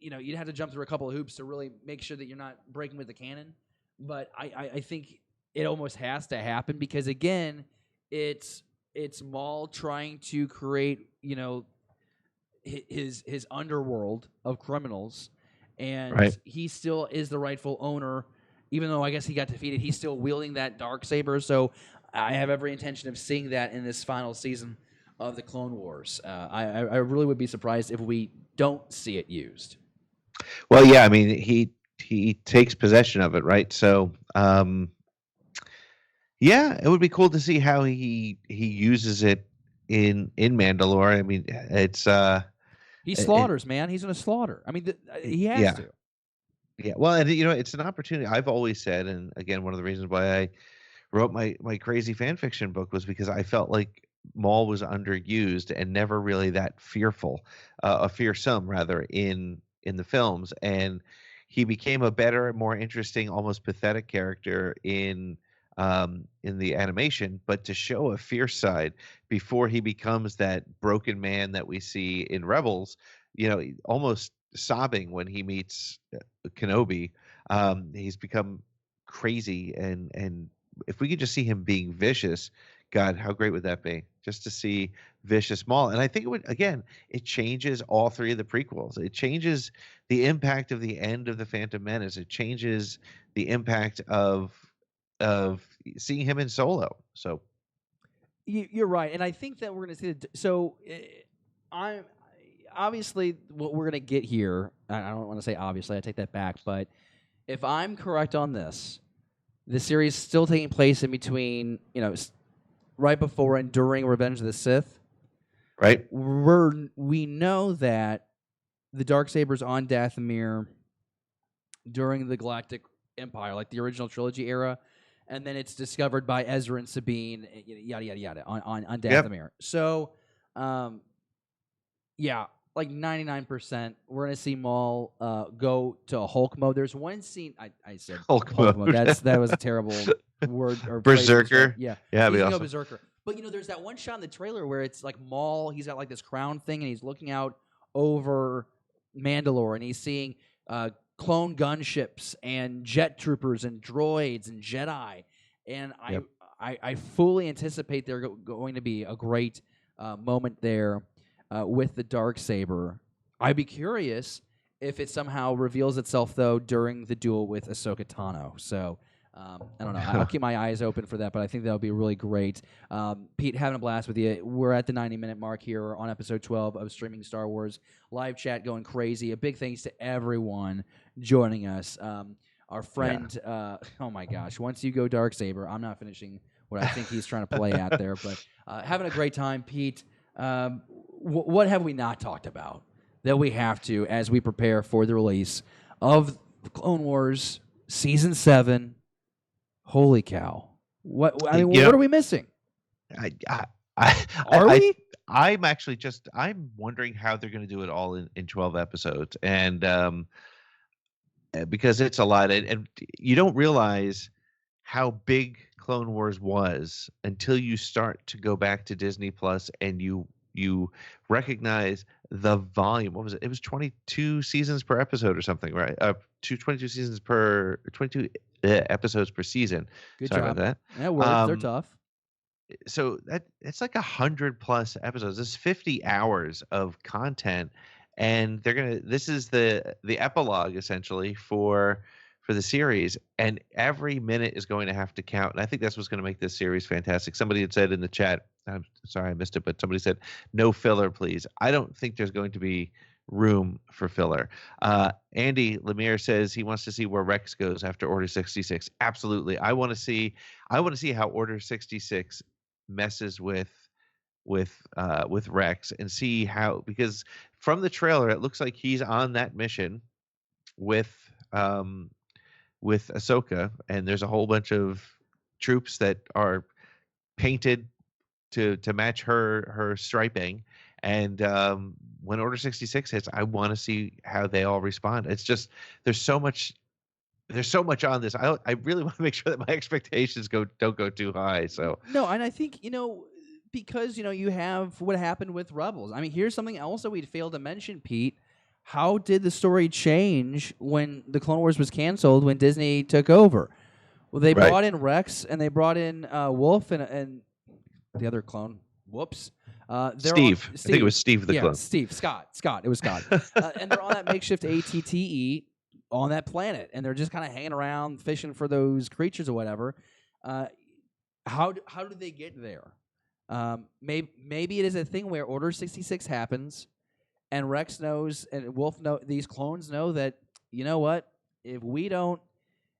you'd have to jump through a couple of hoops to really make sure that you're not breaking with the canon. But I think it almost has to happen, because again, it's Maul trying to create his underworld of criminals, and he still is the rightful owner. Even though I guess he got defeated, he's still wielding that darksaber. So I have every intention of seeing that in this final season of the Clone Wars. I really would be surprised if we don't see it used. Well, yeah, I mean, he takes possession of it, right? So, yeah, it would be cool to see how he uses it in Mandalore. I mean, it's he slaughters, man. He's going to slaughter. I mean, he has to. Yeah, well, and it's an opportunity. I've always said, and again, one of the reasons why I wrote my crazy fan fiction book was because I felt like Maul was underused and never really that fearsome rather in the films, and he became a better, more interesting, almost pathetic character in the animation. But to show a fierce side before he becomes that broken man that we see in Rebels, almost sobbing when he meets Kenobi, he's become crazy, and if we could just see him being vicious, God, how great would that be? Just to see vicious Maul. And I think it changes all 3 of the prequels. It changes the impact of the end of the Phantom Menace. It changes the impact of seeing him in Solo. So you're right, and I think that we're going to see I'm obviously what we're going to get here. I don't want to say obviously. I take that back. But if I'm correct on this, the series is still taking place in between, right before and during Revenge of the Sith. Right. We know that the darksaber's on Dathomir during the Galactic Empire, like the original trilogy era, and then it's discovered by Ezra and Sabine, yada yada yada, on Yep. Dathomir. So, yeah, like 99%, we're gonna see Maul go to Hulk mode. There's one scene I said Hulk mode. That was a terrible word or phrase to Berserker. describe- Yeah, Yeah, that'd he's be gonna go awesome. berserker. But there's that one shot in the trailer where it's like Maul. He's got like this crown thing, and he's looking out over Mandalore, and he's seeing clone gunships and jet troopers and droids and Jedi. And Yep. I fully anticipate there's going to be a great moment there with the Darksaber. I'd be curious if it somehow reveals itself, though, during the duel with Ahsoka Tano. So I don't know. I'll keep my eyes open for that, but I think that'll be really great. Pete, having a blast with you. We're at the 90-minute mark here on episode 12 of Streaming Star Wars. Live chat going crazy. A big thanks to everyone joining us. Our friend, oh my gosh, once you go Darksaber, I'm not finishing what I think he's trying to play out there, but having a great time, Pete. What have we not talked about that we have to as we prepare for the release of Clone Wars Season 7? Holy cow! What are we missing? Are we? I'm wondering how they're going to do it all in 12 episodes, and because it's a lot, and you don't realize how big Clone Wars was until you start to go back to Disney Plus and you recognize the volume. What was it? It was 22 seasons per episode or something, right? 22 seasons per 22 episodes per season. Good Sorry job. about that. Yeah, words they're tough. So it's like 100+ episodes. This is 50 hours of content, and this is the epilogue essentially for the series, and every minute is going to have to count. And I think that's what's going to make this series fantastic. Somebody had said in the chat, I'm sorry I missed it, but somebody said no filler, please. I don't think there's going to be room for filler. Andy Lemire says he wants to see where Rex goes after Order 66. Absolutely. I want to see how Order 66 messes with Rex, and see how, because from the trailer it looks like he's on that mission with Ahsoka, and there's a whole bunch of troops that are painted to match her striping. And when Order 66 hits, I want to see how they all respond. It's just there's so much on this. I really want to make sure that my expectations don't go too high. So no, and I think because you have what happened with Rebels. I mean, here's something else that we'd failed to mention, Pete. How did the story change when the Clone Wars was canceled, when Disney took over? Well, they brought in Rex, and they brought in Wolf and the other clone. Whoops. Steve. I think it was Steve the clone. Scott. It was Scott. And they're on that makeshift ATTE on that planet, and they're just kind of hanging around, fishing for those creatures or whatever. How did they get there? Maybe it is a thing where Order 66 happens, and Rex knows, and Wolf these clones know that, you know what? If we don't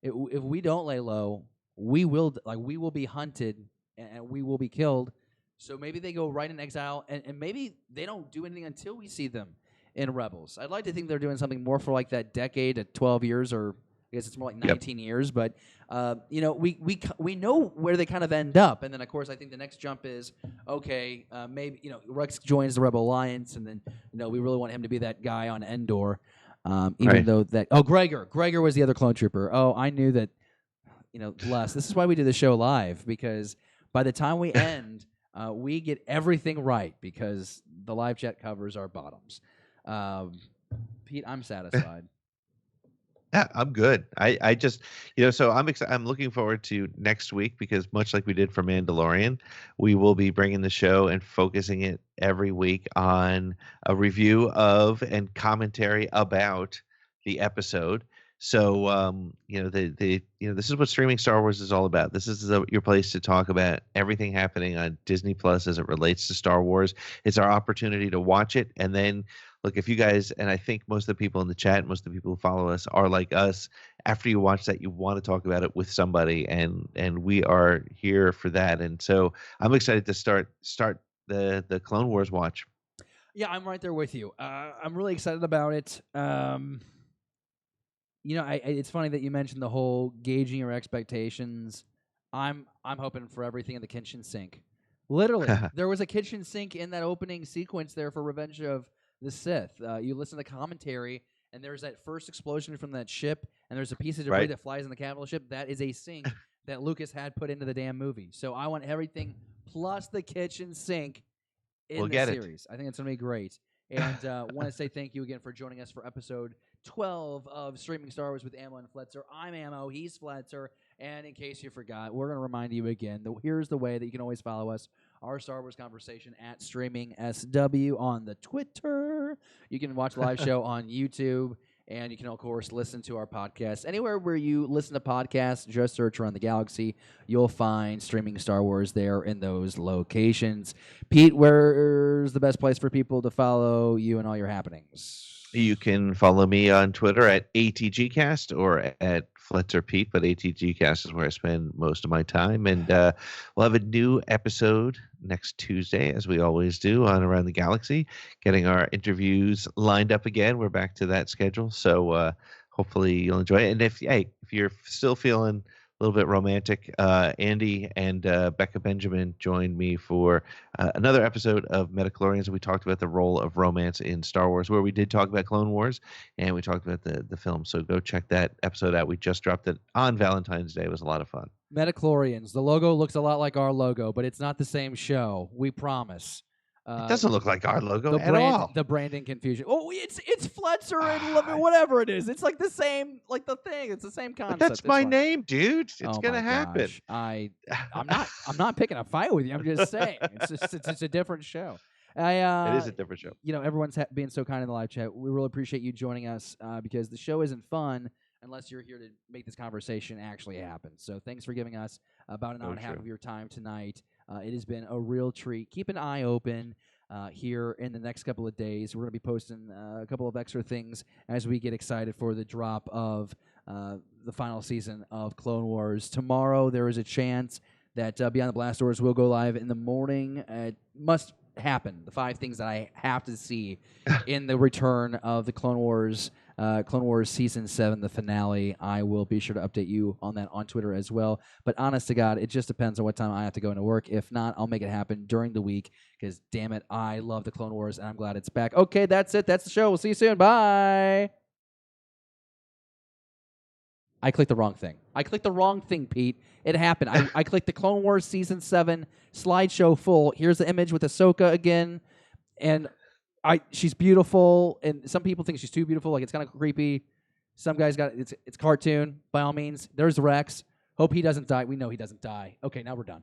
lay low, we will be hunted and we will be killed. So maybe they go right in exile, and maybe they don't do anything until we see them in Rebels. I'd like to think they're doing something more for like that decade to 12 years, or I guess it's more like 19 years. But we know where they kind of end up, and then of course I think the next jump is okay. Maybe Rex joins the Rebel Alliance, and then we really want him to be that guy on Endor. Even though that Gregor was the other clone trooper. Oh, I knew that. Les, this is why we do the show live, because by the time we end, we get everything right, because the live chat covers our bottoms. Pete, I'm satisfied. Yeah, I'm good. I just, so I'm looking forward to next week, because much like we did for Mandalorian, we will be bringing the show and focusing it every week on a review of and commentary about the episode. So, this is what Streaming Star Wars is all about. This is your place to talk about everything happening on Disney Plus as it relates to Star Wars. It's our opportunity to watch it, and then look, if you guys, and I think most of the people in the chat, most of the people who follow us are like us. After you watch that, you want to talk about it with somebody, and we are here for that. And so I'm excited to start the Clone Wars watch. Yeah, I'm right there with you. I'm really excited about it. It's funny that you mentioned the whole gauging your expectations I'm hoping for everything in the kitchen sink. Literally, there was a kitchen sink in that opening sequence there for Revenge of the Sith. You listen to the commentary, and there's that first explosion from that ship, and there's a piece of debris Right. that flies in the capital ship. That is a sink that Lucas had put into the damn movie. So I want everything plus the kitchen sink in We'll the get it. series. I think it's going to be great. And want to say thank you again for joining us for episode 12 of Streaming Star Wars with Ammo and Fletzer. I'm Ammo, he's Fletzer. And in case you forgot, we're going to remind you again, here's the way that you can always follow us, our Star Wars conversation at Streaming SW on the Twitter. You can watch the live show on YouTube, and you can, of course, listen to our podcast. Anywhere where you listen to podcasts, just search Around the Galaxy. You'll find Streaming Star Wars there in those locations. Pete, where's the best place for people to follow you and all your happenings? You can follow me on Twitter at ATGcast or at FletzerPete, but ATGcast is where I spend most of my time. And we'll have a new episode next Tuesday, as we always do, on Around the Galaxy, getting our interviews lined up again. We're back to that schedule, so hopefully you'll enjoy it. And if you're still feeling a little bit romantic, Andy and Becca Benjamin joined me for another episode of Metachlorians. We talked about the role of romance in Star Wars, where we did talk about Clone Wars, and we talked about the film. So go check that episode out. We just dropped it on Valentine's Day. It was a lot of fun. Metachlorians. The logo looks a lot like our logo, but it's not the same show. We promise. It doesn't look like our logo at all. The branding confusion. Oh, it's Fletzer and whatever it is. It's like the same, like the thing. It's the same concept. But that's It's my fine. name, dude. It's Oh gonna my happen. gosh. I'm not picking a fight with you. I'm just saying it's a different show. It is a different show. Everyone's being so kind in the live chat. We really appreciate you joining us because the show isn't fun unless you're here to make this conversation actually happen. So thanks for giving us about an hour and a half of your time tonight. It has been a real treat. Keep an eye open here in the next couple of days. We're going to be posting a couple of extra things as we get excited for the drop of the final season of Clone Wars. Tomorrow, there is a chance that Beyond the Blast Doors will go live in the morning. It must happen. The 5 things that I have to see in the return of the Clone Wars Season 7, the finale. I will be sure to update you on that on Twitter as well. But honest to God, it just depends on what time I have to go into work. If not, I'll make it happen during the week because, damn it, I love the Clone Wars, and I'm glad it's back. Okay, that's it. That's the show. We'll see you soon. Bye. I clicked the wrong thing. Pete. It happened. I clicked the Clone Wars Season 7 slideshow full. Here's the image with Ahsoka again. And she's beautiful. And some people think she's too beautiful. Like, it's kind of creepy. Some guys got it. It's cartoon, by all means. There's Rex. Hope he doesn't die. We know he doesn't die. Okay, now we're done.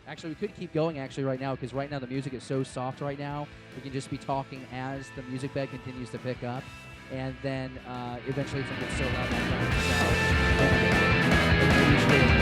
Actually, we could keep going right now because right now the music is so soft right now. We can just be talking as the music bed continues to pick up. And then eventually it's going to get so loud that